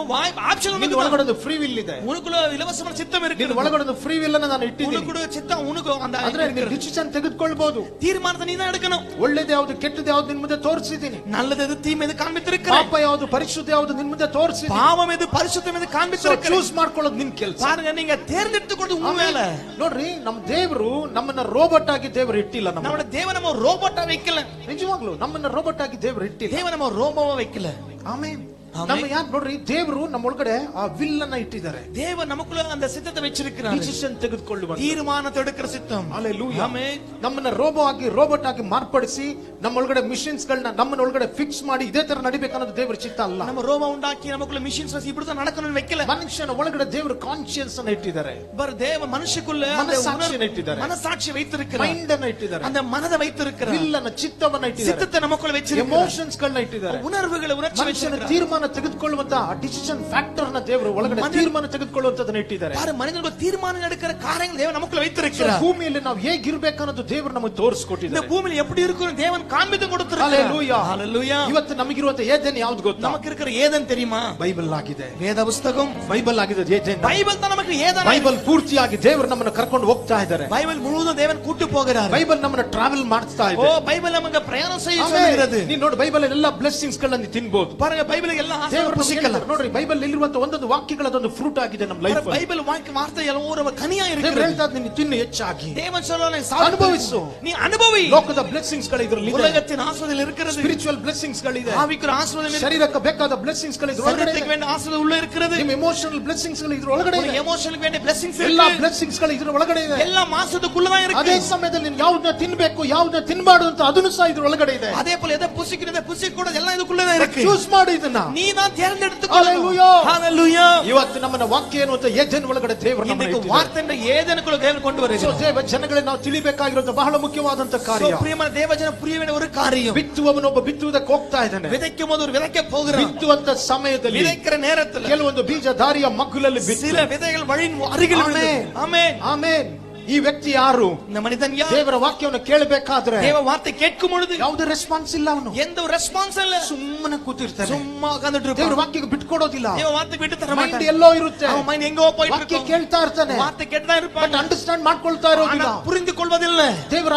ஆப்ஷன் ನಿನ್ನ ಒಳಗಡೆ ಒಂದು ಫ್ರೀ ವಿಲ್ ಇದೆ, உனக்குள்ள இலவசமான சித்தம் இருக்கு. ನಿನ್ನ ಒಳಗಡೆ ಒಂದು ಫ್ರೀ ವಿಲ್ ಅನ್ನ ನಾನು ಇಟ್ಟಿದ್ದೀನಿ. உனக்குள்ள சித்தம் உனக்கு அந்த ಆದ್ರೆ ನೀನು ಡಿಸಿಷನ್ ತೆಗೆದುಕೊಳ್ಬಹುದು. தீர்மானத்தை நீ தான் எடுக்கணும். ಒಳ್ಳೇದು ಯಾವುದು ಕೆಟ್ಟದ್ದು ಯಾವುದು ನಿನ್ ಮುಂದೆ ತೋರಿಸಿದ್ದೀನಿ. நல்லது எது தீமை எது காண்பித்திருக்கிறேன். ಪಾಪ ಯಾವುದು ಪರಿಶುದ್ಧ ಯಾವುದು ನಿನ್ ಮುಂದೆ ತೋರಿಸಿದ್ದೀನಿ. பாவம் எது பரிசுத்தம் எது காண்பித்திருக்கிறேன். ಚೂಸ್ ಮಾಡ್ಕೊಳ್ಳೋದು ನಿನ್ ಕೆಲಸ. பாருங்க, நீங்க தேர்ந்தெடுத்துக்கிறது உங்க வேலை. ನೋಡ್ರಿ, ನಮ್ಮ ದೇವರು ನಮ್ಮನ್ನ ರೋಬೋಟ್ ಆಗಿ ದೇವರು ಇಟ್ಟಿಲ್ಲ. நம்மளோட தேவன் நம்ம ரோபோட்டா வைக்கல. ನಿಜವಾಗ್ಲೂ ನಮ್ಮನ್ನ ರೋಬೋಟ್ ಆಗಿ ದೇವರು ಇಟ್ಟಿಲ್ಲ. தேவன் நம்ம ரோபோவா வைக்கல. ಆಮೇನ್. ಆಮೆನ್. ನಮ್ಮ ಯಾಕೆ ನೋಡ್ರಿ, ದೇವರು ನಮ್ಮ ಒಳಗಡೆ ಆ ವಿಲ್ ಅನ್ನ ಇಟ್ಟಿದ್ದಾರೆ. தேவன் நமக்குள்ள அந்த சித்தத்தை வச்சிருக்கிறார். ಡಿಸಿಷನ್ ತೆಗೆದುಕೊಳ್ಳುವ தீர்மானத்தை எடுக்கிற சித்தம். ಹಲ್ಲೆಲೂಯಾ. ಆಮೆನ್. ನಮ್ಮನ್ನ ರೋಬೋಟ್ ಆಗಿ ಮಾರ್ಪಡಿಸಿ ನಮ್ಮ ಒಳಗಡೆ ಮಿಷನ್ಸ್ ಗಳನ್ನ ನಮ್ಮನ್ನ ಒಳಗಡೆ ಫಿಕ್ಸ್ ಮಾಡಿ ಇದೇ ತರ ನಡಿಬೇಕನ್ನೋದು ದೇವರ ಚಿತ್ತ ಅಲ್ಲ. நம்ம ரோபோ உண்டாக்கி நமக்குள்ள மிஷின்ஸ் வச்சு இப்படி தான் நடக்கணும்னு வைக்கல. ಮನುಷ್ಯನ ಒಳಗಡೆ ದೇವರು ಕಾನ್ಶಿಯನ್ಸ್ ಅನ್ನ ಇಟ್ಟಿದ್ದಾರೆ, பர் தேவ மனுஷக்குள்ள அந்த ಮನಸ್ಸಾಕ್ಷಿಯನ್ನು ಇಟ್ಟಿದ್ದಾರೆ, மனசாட்சி வைத்திருக்கிறார். ಮೈಂಡ್ ಅನ್ನ ಇಟ್ಟಿದ್ದಾರೆ, அந்த மனதை வைத்திருக்கிறார். ವಿಲ್ ಅನ್ನ ಚಿತ್ತವನ್ನ ಇಟ್ಟಿದ್ದಾರೆ, சித்தத்தை நமக்குள்ள வச்சிருக்கிறார். ಎಮೋಷನ್ಸ್ ಗಳನ್ನ ಇಟ್ಟಿದ್ದಾರೆ, உணர்வுகளை உணர்ச்சி ಮನುಷ್ಯನ வச்சிருக்கிறார். ತೀರ್ಮಾನ ತೆಗೆದುಕೊಳ್ಳುವಂತ ಡಿಸಿಷನ್ ಫ್ಯಾಕ್ಟರ್ ನ ದೇವರು ಒಳಗಡೆ ತೀರ್ಮಾನ ತೆಗೆದುಕೊಳ್ಳುವಂತದನ್ನ ಇಟ್ಟಿದ್ದಾರೆ. பாரு, மனிதனுக்கு தீர்மானம் எடுக்கிற காரியங்கள் தேவன் நமக்குள்ள வைத்திருக்கிறார். ಭೂಮಿಯಲ್ಲಿ ನಾವು ಹೇಗಿರ್ಬೇಕನ್ನೋದು ದೇವರು ನಮಗೆ இந்த ತೋರಿಸ್ಕೊಟ್ಟಿದ್ದಾರೆ. பூமியில எப்படி இருக்கும் தேவன் காண்பித்து கொடுத்திருக்கிறார். ಹಲ್ಲೆಲೂಯಾ. ஹalleluya. ಇವತ್ತು ನಮಗಿರುವಂತ ಏದೆನ್ ಯಾವ್ದು ಗೊತ್ತಾ? நமக்கு இருக்கிற ஏதன் தெரியுமா? ಬೈಬಲ್ ಆಗಿದೆ. வேத புத்தகம் ಬೈಬಲ್ ಆಗಿದೆ ಏದೆನ್. பைபிள் தான் நமக்கு ஏதன். ಬೈಬಲ್ ಪೂರ್ತಿಯಾಗಿ ದೇವರು ನಮ್ಮನ್ನ ಕರ್ಕೊಂಡು ಹೋಗ್ತಾ ಇದ್ದಾರೆ. பைபிள் முழுவதும் தேவன் கூட்டி போகிறார். ಬೈಬಲ್ ನಮ್ಮನ್ನ ಟ್ರಾವೆಲ್ ಮಾಡಿಸ್ತಾ ஓ, ಇದೆ. பைபிள் நமக்கு பிரயாணம் செய்ய சொல்லுகிறது. ನೀನ್ ನೋಡಿ, ಬೈಬಲ್ ಎಲ್ಲ ಬ್ಲೆಸ್ಸಿಂಗ್ಸ್ ಗಳನ್ನ ತಿನ್ಬಹುದು. பாருங்க, பைபிள் எல்லா ದೇವರು ஆசீர்வாதம் புசிக்கலாம். ನೋಡ್ರಿ, ಬೈಬಲ್ ಇಲ್ಲಿರುವಂತ ಒಂದೊಂದು ವಾಕ್ಯಗಳದೊಂದು ಫ್ರೂಟ್ ಆಗಿದೆ ನಮ್ಮ ಲೈಫ್. பைபிள் வார்த்தை எல்லாம் ஒரு கனியா ದೇವರು இருக்கு. ಹೇಳ್ತಾ ಇದ್ದಾನೆ, ನೀನು ತಿನ್ನು ಹೆಚ್ಚಾಗಿ, தேவன் சொல்றானே, ಅನುಭವಿಸು. நீ அனுபவி. ಲೋಕದ ಬ್ಲೆಸ್ಸಿಂಗ್ಸ್ ಗಳು ಇದರಲ್ಲಿ ಇದೆ, உலகத்தின் ஆசீர்வாதம் இருக்கிறது. ಸ್ಪಿರಿಚುವಲ್ ಬ್ಲೆಸ್ಸಿಂಗ್ಸ್ ಗಳಿದೆ, ஆவிக்குற ஆசீர்வாதம் இருக்கிறது. ಶರೀರಕ್ಕೆ ಬೇಕಾದ ಬ್ಲೆಸ್ಸಿಂಗ್ಸ್ ಗಳು ಇದ್ರ ಒಳಗಡೆ சரீரத்துக்கு ಇದೆ, வேண்டிய ஆசீர்வாதம் உள்ள இருக்கிறது. ನಿಮ್ಮ ಎಮೋಷನಲ್ ಬ್ಲೆಸ್ಸಿಂಗ್ಸ್ ಗಳು ಇದ್ರ ಒಳಗಡೆ ಇದೆ, எமோஷனுக்கு வேண்டிய blessings ಎಲ್ಲಾ இருக்கு. ಬ್ಲೆಸ್ಸಿಂಗ್ಸ್ ಗಳು ಇದ್ರ ಒಳಗಡೆ ಇದೆ. எல்லா மாசத்துக்குள்ள தான் இருக்கு. ಅದೇ ಸಮಯದಲ್ಲಿ ನೀನು ಯಾವ್ದನ್ನ ತಿನ್ಬೇಕು ಯಾವ್ದನ್ನ ತಿನ್ಬಾರ್ದು ಅಂತ ಅದನ್ನು ಸಹ ಇದ್ರ ಒಳಗಡೆ ಇದೆ. அதே போல எதை புசிக்கணும் எதை புசிக்க கூடாது எல்லாம் இதுக்குள்ள தான் இருக்கு. ಚೂಸ್ ಮಾಡು ಇದನ್ನ. நீ தான் தேர்ந்தெடுத்து Hallelujah. ஹalleluya. ಇವತ್ತು ನಮ್ಮನ್ನ ವಾಕ್ಯ ಏನು ಅಂತ ಏದೆನ್ ಒಳಗಡೆ ದೇವರು ನಮ್ಮನ್ನ இன்னைக்கு ಇಟ್ಟಿದ್ದಾರೆ. வார்த்தை ஏதேனுக்குள்ள தேவன் கொண்டு So, வருகிறார். ದೇವ ಜನಗಳೇ ನಾವು ತಿಳಿಬೇಕಾಗಿರುವಂತ ಬಹಳ ಮುಖ್ಯವಾದಂತ ಕಾರ್ಯ. So, ಪ್ರಿಯమైన ದೇವಜನ புரிய வேண்டிய ஒரு காரியம். ಬಿತ್ತುವವನೊಬ್ಬ ಬಿತ್ತುವುದಕ್ಕೆ ಹೋಗ್ತಾ ಇದ್ದಾನೆ. விதைக்கும் போது ஒரு விதைக்க போகிறான். ಬಿತ್ತುವಂತ ಸಮಯದಲ್ಲಿ விதைக்கிற நேரத்துல ಕೆಲವೊಂದು ಬೀಜ ದಾರಿಯ ಮಗ್ಗುಲಲ್ಲಿ சில விதைகள் வழியின் அருகில் விழுந்தது. ಆಮೆನ್. ஆமென். ಆಮೇನ್. ಈ ವ್ಯಕ್ತಿ ಯಾರು? இந்த மனிதன் யார்? ದೇವರ ವಾಕ್ಯವನ್ನು ಕೇಳಬೇಕಾದ್ರೆ தேவ வார்த்தை கேட்கும் பொழுது ಯಾವುದೇ ರೆಸ್ಪಾನ್ಸ್ ಇಲ್ಲ, ಅವನು எந்த ஒரு ரெஸ்பான்ஸ் இல்ல, ಸುಮ್ಮನೆ ಕೂತಿರ್ತಾನೆ. சும்மா உட்கார்ந்துட்டு ದೇವರ இருப்பான். ವಾಕ್ಯಕ್ಕೆ ಬಿಟ್ಕೊಡೋದಿಲ್ಲ. தேவ வார்த்தை விட்டு தர ಮೈಂಡ್ மாட்டான். ಎಲ್ಲೋ ಇರುತ್ತೆ, அவன் மைண்ட் எங்கோ போயிட்டு ವಾಕ್ಯ இருக்கும். ಕೇಳ್ತಾ ಇರ್ತಾನೆ, வார்த்தை கேட்டுதான் ಬಟ್ இருப்பான். ಅಂಡರ್ಸ್ಟ್ಯಾಂಡ್ ಮಾಡ್ಕೊಳ್ತಾ ಇರೋದಿಲ್ಲ. ஆனா புரிந்து கொள்வதில்லை. ದೇವರ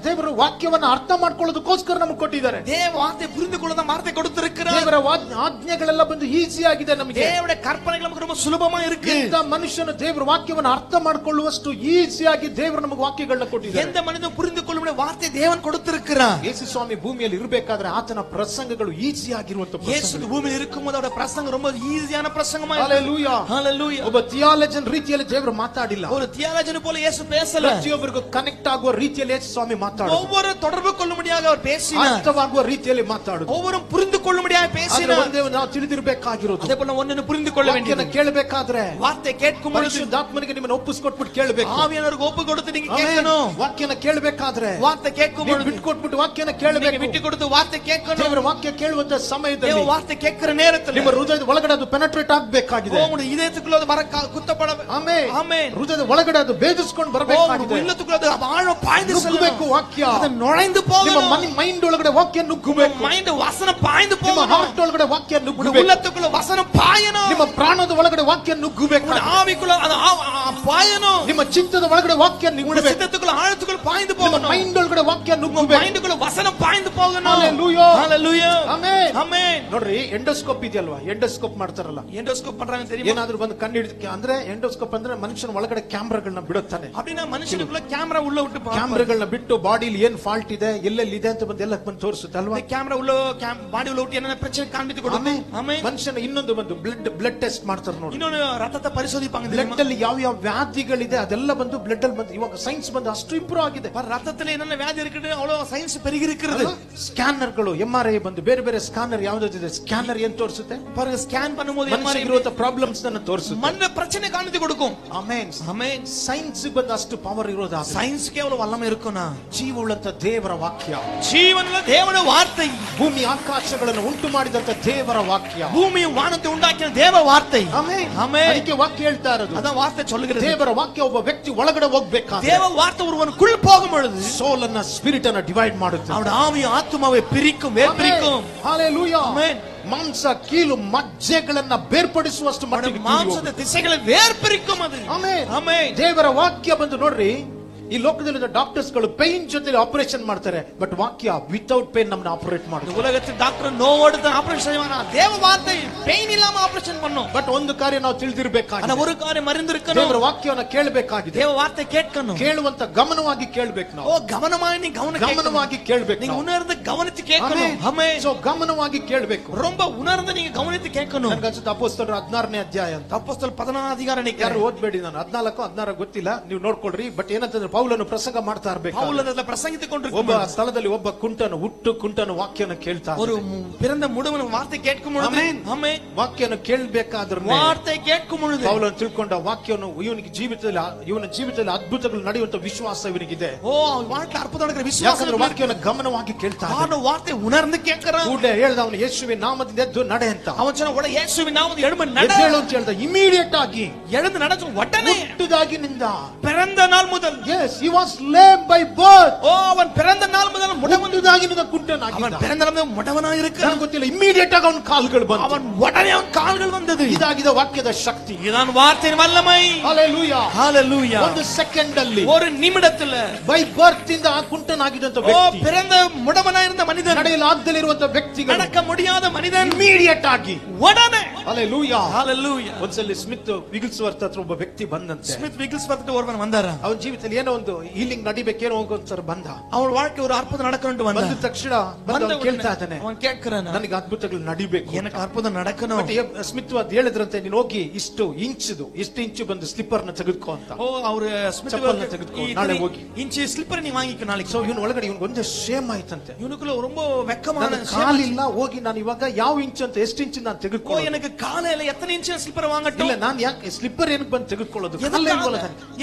ದೇವರ ವಾಕ್ಯವನ್ನ ಅರ್ಥ ಮಾಡ್ಕೊಳ್ಳೋದಕ್ಕೋಸ್ಕರ ನಮಗೆ ಕೊಟ್ಟಿದ್ದಾರೆ. தேவ வார்த்தை புரிந்து கொள்ளதான் வார்த்தை கொடுத்திருக்கிறார். ದೇವರ ಆಜ್ಞೆಗಳೆಲ್ಲ ಬಂದು ಈಸಿ ಆಗಿದೆ ನಮಗೆ. தேவனுடைய கற்பனைகள் நமக்கு ரொம்ப சுலபமா இருக்கு. ಎಂತ ಮನುಷ್ಯನು ದೇವರ ವಾಕ್ಯವನ್ನು ಅರ್ಥ ಮಾಡ್ಕೊಳ್ಳುವಷ್ಟು ಈಸಿಯಾಗಿ ದೇವರು ನಮಗೆ ವಾಕ್ಯಗಳನ್ನ ಕೊಟ್ಟಿದ್ದಾರೆ. எந்த மனிதன் புரிந்து கொள்ளும் வார்த்தை தேவன் கொடுத்திருக்கிறார். ಯೇಸು ಸ್ವಾಮಿ ಭೂಮಿಯಲ್ಲಿ ಇರಬೇಕಾದ್ರೆ ಆತನ ಪ್ರಸಂಗಗಳು ಈಸಿ ಆಗಿರುವಂತ ಯೇಸು ಭೂಮಿಯಲ್ಲಿ இருக்கும்போது ಅವರ ಪ್ರಸಂಗ ரொம்ப ஈஸியான பிரசங்கமா இருக்கு. Hallelujah hallelujah. ಒಬ್ಬ ಥಿಯಾಲಜನ್ ರೀತಿಯಲ್ಲಿ ದೇವರು ಮಾತಾಡಿಲ್ಲ. ஒரு தியாலஜன் போல இயேசு பேசல. ಪ್ರತಿಯೊಬ್ಬರಿಗೂ ಕನೆಕ್ಟ್ ಆಗುವ ರೀತಿಯಲ್ಲಿ ಯೇಸು ಸ್ವಾಮಿ ಮಾತಾಡಿದ್ರು. ஒவ்வொரு தொடர்பு கொள்ளும்படியாக அவர் பேசினார். ಅರ್ಥವಾಗುವ ರೀತಿಯಲ್ಲಿ ಮಾತಾಡಿದ್ರು. ஒவ்வொரு புரிந்து கொள்ளும்படியாக பேசினார். ಒಂದೇ ನಾವು ತಿಳಿದಿರಬೇಕಾಗಿರೋದು, அதே போல ஒன்னನ್ನು புரிந்து கொள்ள வேண்டியது. ಕೇಳಬೇಕಾದ್ರೆ வார்த்தை கேட்கும் பொழுது ಪರಿಶುದ್ಧಾತ್ಮನಿಗೆ ನಿಮ್ಮನ್ನು ಒಪ್ಪಿಸಿಕೊಟ್ಬಿಟ್ಟು ಕೇಳಬೇಕು. ஆவியானவருக்கு ಒಪ್ಪು ಕೊಡುತ್ತೆ நீங்க கேட்கணும். ವಾಕ್ಯನ ಕೇಳಬೇಕಾದ್ರೆ வார்த்தை கேட்கும் பொழுது ಬಿಟ್ಕೊಟ್ಬಿಟ್ಟು ವಾಕ್ಯನ ಕೇಳಬೇಕು. விட்டு கொடுத்து வார்த்தை கேட்கணும். ದೇವರ ವಾಕ್ಯ ಕೇಳುವಂತ ಸಮಯದಲ್ಲಿ தேவ வார்த்தை கேட்கிற நேரத்துல ನಿಮ್ಮ ಹೃದಯದ ಒಳಗಡೆ ಅದು ಪೆನೆಟ್ರೇಟ್ ಆಗಬೇಕಾಗಿದೆ. உங்களுடைய இதயத்துக்குள்ள அது வர குத்தப்பட. ಆಮೆನ್. ஆமென். ಹೃದಯದ ಒಳಗಡೆ ಅದು ಭೇದಿಸಿಕೊಂಡು ಬರಬೇಕಾಗಿದೆ. உள்ளத்துக்குள்ள ಅದು ಆಳ ಪಾಯ್ದು ನುಗ್ಗಬೇಕು ವಾಕ್ಯ. ಅದು ನೊಳಂದು ಹೋಗணும். ನಿಮ್ಮ ಮೈಂಡ್ ಒಳಗಡೆ ವಾಕ್ಯ ನುಗ್ಗಬೇಕು. ಮೈಂಡ್ ವಾಸನ ಪಾಯ್ದು ನಿಮ್ಮ ಹೋಗணும். ಹಾರ್ಟ್ ಒಳಗಡೆ ವಾಕ್ಯ ನುಗ್ಗಬೇಕು. உள்ளத்துக்குள்ள ವಸನ ಪಾಯணும். ನಿಮ್ಮ ಪ್ರಾಣದ ಒಳಗಡೆ ವಾಕ್ಯ ನುಗ್ಗಬೇಕು. ಆವಿக்குள்ள ಅದು ಪಾಯணும். ನಿಮ್ಮ ಚಿತ್ತದ ಒಳಗಡೆ ವಾಕ್ಯ ನುಗ್ಗಬೇಕು. ಚಿತ್ತத்துக்குள்ள ಆಳத்துக்குள்ள ಪಾಯ್ದು ನಿಮ್ಮ ಹೋಗணும். ಮೈಂಡ್ ಒಳಗಡೆ ವಾಕ್ಯ ನುಗ್ಗಬೇಕು. ಮೈಂಡ್க்குள்ள ವಸನ ಪಾಯ್ದು ಹೋಗணும். Hallelujah hallelujah amen amen. ನೋಡ್ರಿ, ಎಂಡೋಸ್ಕೋಪ್ ಇದೆಯಲ್ವಾ, ಎಂಡೋಸ್ಕೋಪ್ ಮಾಡ್ತಾರಲ್ಲ. ಎಂಡೋಸ್ಕೋಪ್ பண்றாங்க தெரியுமா? ಏನಾದ್ರೂ ಬಂದು ಕಣ್ಣು ಹಿಡಿದಕ್ಕೆ ಅಂದ್ರೆ ಎಂಡೋಸ್ಕೋಪ್ ಅಂದ್ರೆ ಮನುಷ್ಯನ ಒಳಗಡೆ ಕ್ಯಾಮೆರಾಗಳನ್ನ ಬಿಡುತ್ತಾನೆ. அப்படினா ಮನುಷ್ಯನಿಗೆ ಕ್ಯಾಮೆರಾ ಉள்ள விட்டு ಕ್ಯಾಮೆರಾಗಳನ್ನ ಬಿಟ್ಟು ಬಾಡಿಲಿ ಏನ್ ಫಾಲ್ಟ್ ಇದೆ, ಎಲ್ಲೆಲ್ಲಿ ಇದೆ ಅಂತ ಬಂದು ಎಲ್ಲ ಬಂದು ತೋರಿಸುತ್ತೆ ಅಲ್ವಾ. ಕ್ಯಾಮೆರಾ ಉள்ள ಬಾಡಿ ಉள்ள விட்டு என்ன பிரச்சனை காண்பித்து கொடுக்கும். ஆமென். ಮನುಷ್ಯನ ಇನ್ನೊಂದು ಬಂದು ಬ್ಲಡ್ ಟೆಸ್ಟ್ ಮಾಡ್ತಾರೆ ನೋಡಿ. ಇನ್ನೊಂದು ರಕ್ತದ ಪರಿಶೋಧಿப்பாங்க. ಬ್ಲಡ್ ಅಲ್ಲಿ ಯಾವ ಯಾವ ವ್ಯಾಧಿಗಳಿದೆ ಅದೆಲ್ಲ ಬಂದು ಬ್ಲಡ್ ಅಲ್ಲಿ ಬಂದು ಇವಾಗ ಸೈನ್ಸ್ ಬಂದು ಅಷ್ಟು ಇಂಪ್ರೂವ್ ಆಗಿದೆ. ரத்தத்துல என்னென்ன வியாதி இருக்குது அவ்வளவு சயின்ஸ் பெருகி இருக்கிறது. ಸ್ಕ್ಯಾನರ್ಗಳು ಎಂಆರ್ಐ ಬಂದು ಬೇರೆ ಬೇರೆ ಸ್ಕ್ಯಾನರ್ ಯಾವ್ದಾದಿದೆ, ಸ್ಕ್ಯಾನರ್ ಏನ್ ತೋರಿಸುತ್ತೆ? பாருங்க, ஸ்கேன் பண்ணும்போது ಮನುಷ್ಯನಿಗೆ ಇರುವಂತ ಪ್ರಾಬ್ಲಮ್ಸ್ ಅನ್ನು ತೋರಿಸುತ್ತೆ. மனித பிரச்சனை காண்பித்து கொடுக்கும். Amen amen. ಸೈನ್ಸ್ ಬಂದು ಅಷ್ಟು ಪವರ್ ಇರೋದು. ಸೈನ್ಸ್ ಕೇವಲ ವಲ್ಲಮ ಇರುಕೋನಾ ಜೀವವುಳ್ಳಂತ ದೇವರ ವಾಕ್ಯ, ಜೀವನದ ದೇವರ ವಾರ್ತೆ, ಭೂಮಿ ಆಕಾಶಗಳನ್ನು ಉಂಟು ಮಾಡಿದಂತ ದೇವರ ವಾಕ್ಯ, ಭೂಮಿ ವಾನತೆ ಉಂಟಾಕಿದ ದೇವ ವಾರ್ತೆ. Amen amen. ಅದಕ್ಕೆ ವಾಕ್ಯ ಹೇಳ್ತಾ ಇರೋದು, ಅದ ವಾರ್ತೆ சொல்லுகிறது. ದೇವರ ವಾಕ್ಯ ಒಬ್ಬ ವ್ಯಕ್ತಿ ಒಳಗಡೆ ಹೋಗಬೇಕಾದ್ರೆ ದೇವ ವಾರ್ತೆ ஒருவனுக்குள் போகும் பொழுது ಸೋಲ್ ಅನ್ನ ಸ್ಪಿರಿಟ್ ಅನ್ನ ಡಿವೈಡ್ ಮಾಡುತ್ತೆ. ಅವನ ಆವಿ ಆತ್ಮವೇ பிரிக்கும், வேர்பிரிக்கும். Hallelujah amen. ಮಾಂಸ ಕೀಲು ಮಜ್ಜೆಗಳನ್ನ ಬೇರ್ಪಡಿಸುವಷ್ಟು ಮಟ್ಟಿಗೆ ಮಾಂಸದ ದಿಸೆಗಳ வேர்பிரிக்கும் ಅದು. Amen amen. ದೇವರ ವಾಕ್ಯ ಬಂದು ನೋಡ್ರಿ, ಈ ಲೋಕದಲ್ಲಿ ಡಾಕ್ಟರ್ಸ್ ಗಳು ಪೈನ್ ಜೊತೆ ಆಪರೇಷನ್ ಮಾಡ್ತಾರೆ, ಬಟ್ ವಾಕ್ಯ ವಿತೌಟ್ ಪೈನ್ ನಮ್ಮನ್ನ ಆಪರೇಟ್ ಮಾಡುತ್ತೆ. உலகத்தில் டாக்டர் நோவோடு தான் ஆபரேஷன் செய்வானா, தேவ வார்த்தை பெயின் இல்லாம ஆபரேஷன் பண்ணும். ಬಟ್ ಒಂದು ಕಾರ್ಯ ನಾವು ತಿಳಿದಿರಬೇಕಾಗಿದೆ, ಆனா ஒரு காரியம் அறிந்திருக்கணும். ದೇವರ ವಾಕ್ಯವನ್ನು ಕೇಳಬೇಕಾಗಿದೆ. தேவ வார்த்தை கேட்கணும். ಕೇಳುವಂತ ಗಮನವಾಗಿ ಕೇಳಬೇಕು ನಾವು. ಗಮನವಾಗಿ ನೀ ಗಮನವಾಗಿ ಕೇಳಬೇಕು. நீங்க உணர்ந்து கவனித்து கேட்கணும். ஆமென். ಸೋ ಗಮನವಾಗಿ ಕೇಳಬೇಕು. ரொம்ப ಉಣರ್ந்து நீங்க கவனித்து கேட்கணும். ನನಗೆ ಅನ್ಸುತ್ತೆ ಅಪೊಸ್ತಲರ 16ನೇ ಅಧ್ಯಾಯ ಅಂತ. ಅಪೊಸ್ತಲ 16ನೇ ಅಧಿಕಾರ ಯಾರು ಓದ್ಬೇಡಿ, ನಾನು 14 16 ಗೊತ್ತಿಲ್ಲ, ನೀವು ನೋಡ್ಕೊಳ್ರಿ. ಬಟ್ ಏನಂತಂದ್ರೆ ಪೌಲನು ಪ್ರಸಂಗ ಮಾಡ್ತಾ ಇರಬೇಕು. ಪೌಲನ ಪ್ರಸಂಗಿಸಿಕೊಂಡು ಒಬ್ಬ ಸ್ಥಳದಲ್ಲಿ ಒಬ್ಬ ಕುಂಟನು ವಾಕ್ಯನ ಕೇಳ್ತಾ ஒரு பிறந்த முடவன் வார்த்தை கேட்கும் பொழுது, ஆமென், ವಾಕ್ಯನ ಕೇಳಬೇಕಾದ್ರೆ ವಾರ್ತೆ ಕೇட்கும் பொழுது ಪೌಲನು ತಿಳ್ಕೊಂಡ ವಾಕ್ಯವನ್ನು ಇವನ ಜೀವಿತದಲ್ಲಿ ಅದ್ಭುತಗಳು ನಡೆಯುವಂತ ವಿಶ್ವಾಸ ಇವನಿಗಿದೆ. ಓ, வாழ்க்கை ಅದ್ಭುತ நடக்கிற ವಿಶ್ವಾಸ. ಯಾಕಂದ್ರೆ ವಾಕ್ಯನ ಗಮನವಾಗಿ ಕೇಳ್ತಾ ಅವನು ವಾರ್ತೆ ಉಣರ್ந்து ಕೇಳ್ಕறான். ಕೂಡಲೇ ಹೇಳ್ದ ಅವನು, ಯೇಸುವಿನ ನಾಮದಿಂದ ಎದ್ದು ನಡೆ ಅಂತ. ಅವನು சொன்ன உடனே ಯೇಸುವಿನ ನಾಮದಿಂದ ಎದ್ದು ನಡೆ ಎದ್ದೇಳು ಅಂತ ಹೇಳ್ದ. ಇಮಿಡಿಯೇಟ್ ಆಗಿ ಎದ್ದು ನಡೆದು ಒಡನೆ ಹುಟ್ಟಿದಾಗಿನಿಂದ, பிறந்த நாள் முதல், yes he was lame by birth. ಓ, ಅವನ್ பிறந்த ನಾள் முதல் ಹುಟ್ಟಿದಾಗಿನಿಂದ ಕುಂಟನಾಗಿದ್ದ. ಅವನ್ பிறந்த ನಾள் முதல் ಮುಡವನಾಗಿ ಇರುತ್ತಾನೆ. ನನಗೆ ಗೊತ್ತಿಲ್ಲ, ಇಮಿಡಿಯೇಟ್ ಆಗಿ ಅವನ ಕಾಲುಗಳು ಬಂತು. ಅವನ್ ಒಡನೆ ಅವನ ಕಾಲುಗಳು ಬಂದது. ಇದಾಗಿದೆ ವಾಕ್ಯದ ಶಕ್ತಿ. ಇದಾನ್ ವಾರ್ತೆಯ ವಲ್ಲಮೈ. Hallelujah hallelujah. ಒಂದು ಸೆಕೆಂಡ್ ಅಲ್ಲಿ, ஒரு நிமிடத்துல ಬೈ ಬರ್ತ್ ಇಂದ ಕುಂಟನಾಗಿದ್ದಂತ ಓ, ವ್ಯಕ್ತಿ, பிறந்த முடவனாயிருந்த மனிதன், ನಡೆಯಲು ಆಗದಲ್ಲಿರುವಂತ ವ್ಯಕ್ತಿಗಳು, நடக்க முடியாத ಮನಿದನ್ ಇಮಿಡಿಯೇಟ್ ಆಗಿ ಒಡನೆ. Hallelujah hallelujah. ಒಂದ್ಸಲಿ ಸ್ಮಿತ್ ವಿಗಿಲ್ಸ್ವರ್ತ್ ಹತ್ರ ಒಬ್ಬ ವ್ಯಕ್ತಿ ಬಂದಂತೆ. ಸ್ಮಿತ್ ವಿಗಿಲ್ಸ್ವರ್ತ್ ಒಬ್ಬನ ಬಂದಾರ. ಅವನ ಜೀವಿತದಲ್ಲಿ ಏನೋ ಒಂದು ಹೀಲಿಂಗ್ ನಡಿಬೇಕೇನೋ ಒಂದ್ಸಲ ಬಂದ. ಅವನ வாழ்க்கை ஒரு ಅದ್ಭುತ நடக்கணும் ಬಂದ. ಬಂದ ತಕ್ಷಣ ಬಂದು ಕೇಳ್ತಾ ಇದ್ದಾನೆ, ಅವನ್ ಕೇಳ್ಕறாನ, ನನಗೆ ಅದ್ಭುತಗಳು ನಡಿಬೇಕು, எனக்கு ಅದ್ಭುತ நடக்கணும். ಸ್ಮಿತ್ ಅದು ಹೇಳಿದ್ರಂತೆ, ನೀನು ಹೋಗಿ ಇಷ್ಟು ಇಂಚು ಬಂದು ಸ್ಲಿಪ್ಪರ್ ನ ತೆಗೆದುಕೋ ಅಂತ. ಓ, ಅವರು ಸ್ಮಿತ್ ಚಪ್ಪಲ್ನ ತೆಗೆದುಕೋ, ನಾಳೆ ಹೋಗಿ ಇಂಚಿ ಸ್ಲಿಪ್ಪರ್ ನೀ ವಾಂಗಿಕೊ ನಾಳೆಗೆ. ಸೊ ಇವನು ಒಳಗಡೆ ಇವನು ಒಂದು ಶೇಮ್ ಆಯ್ತಂತೆ. ಇವನುக்குள்ள ரொம்ப வெக்கமான, ಕಾಲಿಲ್ಲ, ಹೋಗಿ ನಾನು ಇವಾಗ ಯಾವ ಇಂಚು ಅಂತ ಎಷ್ಟು ಇಂಚು ನಾನು ಓ, ತೆಗೆದುಕೋ, எனக்கு காலையில எத்தனை இன்ச் ஸ்லிப்பர் ಇಲ್ಲ வாங்கட்டும், ನಾನು ಯಾಕೆ ಸ್ಲಿಪ್ಪರ್ ಏನಕ್ಕೆ ಬಂದು ತೆಗೆದುಕೊಳ್ಳೋದು?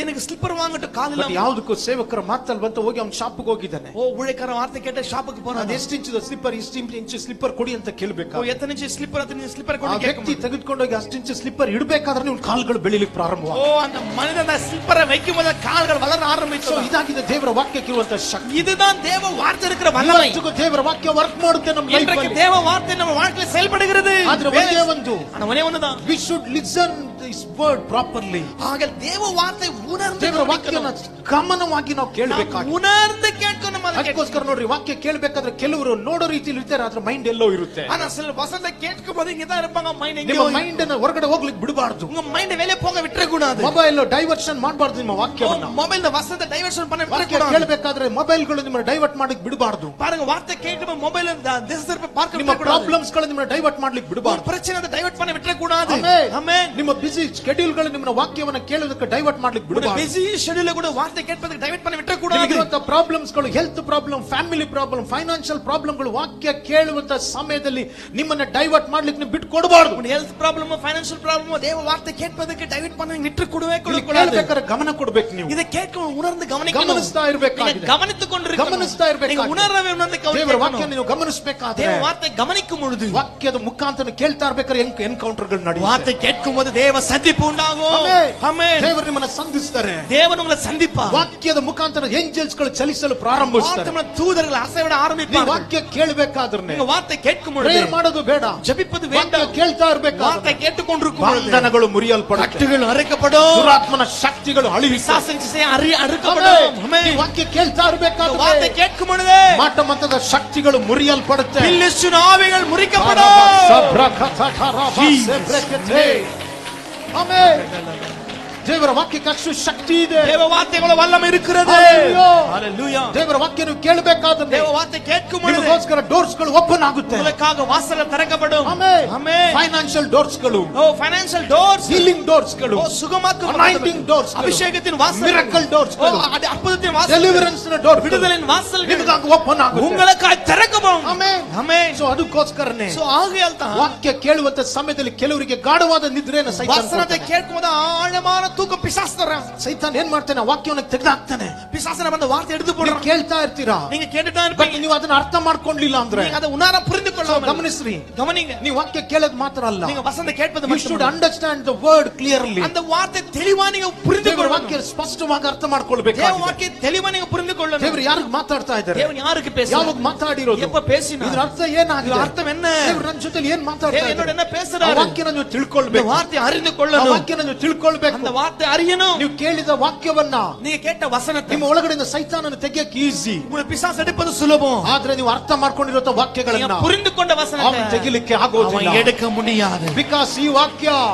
எனக்கு ஸ்லிப்பர் வாங்கட்டும் காலையில. ಬಟ್ ಯಾವುದಕ್ಕೂ ಸೇವಕರ ಮಾತಲ್ಲಿ ಬಂತು ಹೋಗಿ ಅವ್ನ ಶಾಪ್ಗೆ ಹೋಗಿದ್ದಾನೆ. ஓ ஊழியக்கார வார்த்தை கேட்ட ஷாப்புக்கு போறான். ಅದು ಎಷ್ಟು ಇಂಚದ ಸ್ಲಿಪ್ಪರ್, ಇಷ್ಟು ಇಂಚು ಸ್ಲಿಪ್ಪರ್ ಕೊಡಿ ಅಂತ ಕೇಳಬೇಕು. ஓ எத்தனை இன்ச் ஸ்லிப்பர், அத்தனை இன்ச் ஸ்லிப்பர் ಆ கொண்டு ವ್ಯಕ್ತಿ கேட்கும். ತೆಗೆದುಕೊಂಡು ಹೋಗಿ ಅಷ್ಟು ಇಂಚು ಸ್ಲಿಪ್ಪರ್ ಇಡಬೇಕಾದ್ರೆ ನೀವು ಕಾಲುಗಳು ಬೆಳಿಲಿಕ್ಕೆ ಪ್ರಾರಂಭ. ஓ அந்த மனிதன் ஸ்லிப்பரை வைக்கும் போது கால்கள் வளர ஆரம்பிச்சது. ಇದಾಗಿದೆ ದೇವರ ವಾಕ್ಯಕ್ಕೆ ಇರುವಂತ ಶಕ್ತಿ. இதுதான் தேவ வார்த்தை இருக்கிற வல்லமை. ಇವತ್ತಿಗೂ ದೇವರ ವಾಕ್ಯ ವರ್ಕ್ ಮಾಡುತ್ತೆ ನಮ್ಮ ಲೈಫ್ இன்றைக்கு ಅಲ್ಲಿ. தேவ வார்த்தை நம்ம வாழ்க்கையில செயல்படுகிறது. ಆದ್ರೆ ಒಂದೇ ಒಂದು, ஆனா ஒரே ஒண்ணுதான், we should listen this word properly. ஆக தேவ வார்த்தை உணர்ந்து ದೇವರ ವಾಕ್ಯನ ಗಮನವಾಗಿ ನಾವು ಕೇಳಬೇಕಾಗಿದೆ. உணர்ந்து கேட்கணும். ಅದಕ್ಕೋಸ್ಕರ ನೋಡ್ರಿ, ವಾಕ್ಯ ಕೇಳಬೇಕಾದ್ರೆ ಕೆಲವರು ನೋಡೋ ರೀತಿಯಲ್ಲಿ ಇರ್ತಾರೆ, ಆದ್ರೆ ಮೈಂಡ್ ಎಲ್ಲೋ ಇರುತ್ತೆ. ஆனா சில வசனத்தை கேட்கும் போது இங்க தான் இருப்பாங்க, மைண்ட் ನಿಮ್ಮ எங்க ಮೈಂಡ್ ಅನ್ನ ಹೊರಗಡೆ ಹೋಗ್ಲಿಕ್ಕೆ ಬಿಡಬಾರ್ದು. உங்க மைண்ட் வெளிய போக விட்டுற கூடாது. ಮೊಬೈಲ್ ಡೈವರ್ಷನ್ ಮಾಡಬಾರ್ದು. ನಿಮ್ಮ ವಾಕ್ಯವನ್ನ ಮೊಬೈಲ್ ವಸನத்தை ಡೈವರ್ಷನ್ பண்ண விட்டுற ವಾಕ್ಯ கூடாது. ಕೇಳಬೇಕಾದ್ರೆ ಮೊಬೈಲ್ಗಳು ನಿಮ್ಮ ಡೈವರ್ಟ್ ಮಾಡ್ಲಿಕ್ಕೆ ಬಿಡಬಾರ್ದು. பாருங்க, வார்த்தை கேட்கும் ಮೊಬೈಲ್ ದಿಸ திருப்பி பார்க்க ನಿಮ್ಮ விட்டுற கூடாது. ಪ್ರಾಬ್ಲಮ್ಸ್ ಗಳು ನಿಮ್ಮ ಡೈವರ್ಟ್ ಮಾಡ್ಲಿಕ್ಕೆ ಬಿಡಬಾರ್ದು. பிரச்சனை ಡೈವರ್ಟ್ பண்ண விட்டுற கூடாது. ಆಮೆನ್. ನಿಮ್ಮ ಬಿಸಿ ಶೆಡ್ಯೂಲ್ ಗಳು ನಿಮ್ಮ ವಾಕ್ಯವನ್ನ ಕೇಳೋದಕ್ಕೆ ಡೈವರ್ಟ್ ಮಾಡ್ಲಿಕ್ಕೆ ಬಿಡಬಾರ್ದು. ಬಿಸಿ ಶೆಡ್ಯೂಲ್ ಕೂಡ ವಾರ್ತೆ ಕೇಳೋದಕ್ಕೆ ಡೈವರ್ಟ್ பண்ண விட்டுற கூடாது. ನಿಮಗಿರುವಂತ ಪ್ರಾಬ್ಲಮ್ಸ್ ಗಳು, health problem, family problem, financial problem ಗಳು ವಾಕ್ಯ ಕೇಳುವಂತ ಸಮಯದಲ್ಲಿ ನಿಮ್ಮನ್ನ ಡೈವರ್ಟ್ ಮಾಡ್ಲಿಕ್ಕೆ ನೀವು ಬಿಟ್ಟು ಕೊಡಬಾರ್ದು. ಹೆಲ್ತ್ ಪ್ರಾಬ್ಲಮ್, ಫೈನಾನ್ಷಿಯಲ್ ಪ್ರಾಬ್ಲಮ್ ದೇವ ವಾರ್ತೆ ಕೇಳೋದಕ್ಕೆ ಡೈವರ್ಟ್ பண்ண விட்டு ಕೊಡவே கூடாது. ಕೇಳಬೇಕಾದ್ರೆ ಗಮನ ಕೊಡಬೇಕು. ನೀವು இதை கேட்க உணர்ந்து கவனிக்கணும். ಗಮನಿಸ್ತಾ ಇರಬೇಕಾಗಿದೆ. கவனித்துக் கொண்டிருக்கணும். ಗಮನಿಸ್ತಾ ಇರಬೇಕಾಗಿದೆ. நீங்க உணர்றவே உணர்ந்து ದೇವರ ವಾಕ್ಯ கவனிக்கணும். ನೀವು ಗಮನಿಸಬೇಕಾದ್ರೆ, தேவ வார்த்தை கவனிக்கும் பொழுது ವಾಕ್ಯದ ಮುಖಾಂತರ ಕೇಳ್ತಾ ಇರಬೇಕಾದ್ರೆ ಎನ್ಕೌಂಟರ್ ಗಳು ನಡೆಯುತ್ತೆ. வார்த்தை கேட்கும் போது தேவ சந்திப்பு உண்டாகும். ஆமென். ದೇವರು ನಿಮ್ಮನ್ನ ಸಂಧಿಸ್ತಾರೆ. தேவன் உங்களை சந்திப்பார். ವಾಕ್ಯದ ಮುಖಾಂತರ ಏಂಜಲ್ಸ್ ಗಳು ಚಲಿಸಲು ಪ್ರಾರಂಭಿಸ್ತಾರೆ. வார்த்தை தூதர்கள் அசைவிட ನೀವು ஆரம்பிப்பார்கள். ವಾಕ್ಯ ಕೇಳಬೇಕಾದ್ರೆ நீங்க வார்த்தை கேட்கும் பொழுது ಪ್ರೇಯರ್ ಮಾಡೋದು ಬೇಡ, ஜெபிப்பது ವಾಕ್ಯ வேண்டாம். ಕೇಳ್ತಾ வார்த்தை ಇರಬೇಕಾದ್ರೆ கேட்டுக்கொண்டிருக்கும் பொழுது ಬಂಧನಗಳು ಮುರಿಯಲ್ಪಡುತ್ತೆ. கட்டுகள் அறுக்கப்படும். ದುರಾತ್ಮನ ಶಕ್ತಿಗಳು ಅಳಿವಿಸಾಸ. பிசாசின் திசை அறுக்கப்படும். ஆமென். ವಾಕ್ಯ ಕೇಳ್ತಾ வார்த்தை ಇರಬೇಕಾದ್ರೆ கேட்கும் பொழுது ಮಾಟ ಮತದ ಶಕ್ತಿಗಳು ಮುರಿಯಲ್ಪಡುತ್ತೆ. பில்லிஸ்டின் ஆவிகள் முறிக்கப்படும். ಆಮೆನ್. ದೇವರ ವಾಕ್ಯಕ್ಕೆ ಅಷ್ಟು ಶಕ್ತಿ ಇದೆ. தேவ வார்த்தைகள வல்லமை இருக்கிறது. ಹalleluya. ದೇವರ ವಾಕ್ಯ ನೀವು ಕೇಳಬೇಕಾದ್ರೆ தேவ வார்த்தை கேட்கும் பொழுது ನಿಮಗೋಸ್ಕರ ಡೋರ್ಸ್ ಗಳು ಓಪನ್ ಆಗುತ್ತೆ. உங்களுக்காக வாசல் திறக்கப்படும். ಆಮೆನ್. ஆமென். ಫೈನಾನ್ಷಿಯಲ್ ಡೋರ್ಸ್ ಗಳು, ஓ ஃபைனான்ஷியல் டோர்ஸ், ಹೀಲಿಂಗ್ ಡೋರ್ಸ್ ಗಳು, ஓ சுகமாக்கும் ಅನಾಯಿಂಟಿಂಗ್ ಡೋರ್ಸ್, அபிஷேகத்தின் வாசல், ಮಿರಕಲ್ ಡೋರ್ಸ್, ஓ அற்புதத்தின் வாசல், ಡೆಲಿವರೆನ್ಸ್ ನ ಡೋರ್, விடுதலின் வாசல் ನಿಮಗಾಗಿ ಓಪನ್ ಆಗುತ್ತೆ. உங்களுக்காக திறக்கப்படும். ಆಮೆನ್. ஆமென். ಸೊ ಅದಕ್ಕೋಸ್ಕರನೇ சோ ஆகையால் தான் ವಾಕ್ಯ ಕೇಳುವಂತ ಸಮಯದಲ್ಲಿ ಕೆಲವರಿಗೆ ಗಾಢವಾದ ನಿದ್ರೆಯನ್ನು ಸೈತಾನ வசனத்தை ಕೊಡ್ತಾನೆ. கேட்கும் போது ஆழமான தூக்கம் பிசாசு தர. ಸೈತಾನ್ ಏನ್ ಮಾಡ್ತಾನೆ? ವಾಕ್ಯವನ್ನು ತೆಗೆದಾಕ್ತಾನೆ. பிசாசன ಬಂದ ವಾರ್ತೆ எடுத்து ನೀವು போடுறான். ಕೇಳ್ತಾ ಇರ್ತೀರಾ, நீங்க கேட்டுட்டா ಬಟ್ இருப்பீங்க. ನೀವು ಅದನ್ನ ಅರ್ಥ ಮಾಡ್ಕೊಂಡಿಲ್ಲ ಅಂದ್ರೆ, நீங்க அதை உணர புரிந்து கொள்ளாமல் ಗಮನಿಸ್ರಿ, கவனிங்க. ನೀವು ವಾಕ್ಯ ಕೇಳೋದು ಮಾತ್ರ ಅಲ್ಲ, நீங்க வசனத்தை கேட்பது you should மட்டும் understand the word clearly. அந்த வார்த்தை தெளிவா நீங்க புரிந்து ದೇವರ கொள்ளணும். ವಾಕ್ಯ ಸ್ಪಷ್ಟವಾಗಿ ಅರ್ಥ ಮಾಡ್ಕೊಳ್ಬೇಕು. தேவ வார்த்தை தெளிவா நீங்க புரிந்து கொள்ளணும். ದೇವರು ಯಾರಿಗೆ ಮಾತಾಡ್ತಾ ಇದ್ದಾರೆ, தேவன் யாருக்கு பேசுறார், ಯಾವಾಗ ಮಾತಾಡಿರೋದು, எப்ப பேசினார், ಇದರ ಅರ್ಥ ಏನಾಗಿದೆ, ಇದರ ಅರ್ಥம் என்ன, ದೇವರು ನನ್ನ ಜೊತೆಲಿ ಏನ್ ಮಾತಾಡ್ತಾ தேவன் என்னோட ಇದ್ದಾರೆ, என்ன ಆ பேசுறாரு, ವಾಕ್ಯನ ನೀವು இந்த ತಿಳ್ಕೊಳ್ಬೇಕು. வார்த்தை அறிந்து ಆ கொள்ளணும். ವಾಕ್ಯನ ನೀವು ತಿಳ್ಕೊಳ್ಬೇಕು. அந்த வார்த்தை அறியணும். ನೀವು ಕೇಳಿದ ವಾಕ್ಯವನ್ನ நீங்க கேட்ட வசனத்தை ನಿಮ್ಮ ಒಳಗಡೆಯಿಂದ ಸೈತಾನನ್ನು ತೆಗೆಯಕ್ಕೆ ಈಸಿ. உங்களுக்கு பிசாசு எடுப்பது சுலபம். ಆದ್ರೆ ನೀವು ಅರ್ಥ ಮಾಡ್ಕೊಂಡಿರೋ ವಾಕ್ಯಗಳನ್ನ நீங்க புரிந்து கொண்ட வசனத்தை ಅವನು ತೆಗಿಲಿಕ್ಕೆ ಆಗೋದಿಲ್ಲ. அவன் எடுக்க முடியாது. ಬಿಕಾಸ್ ಈ ವಾಕ್ಯ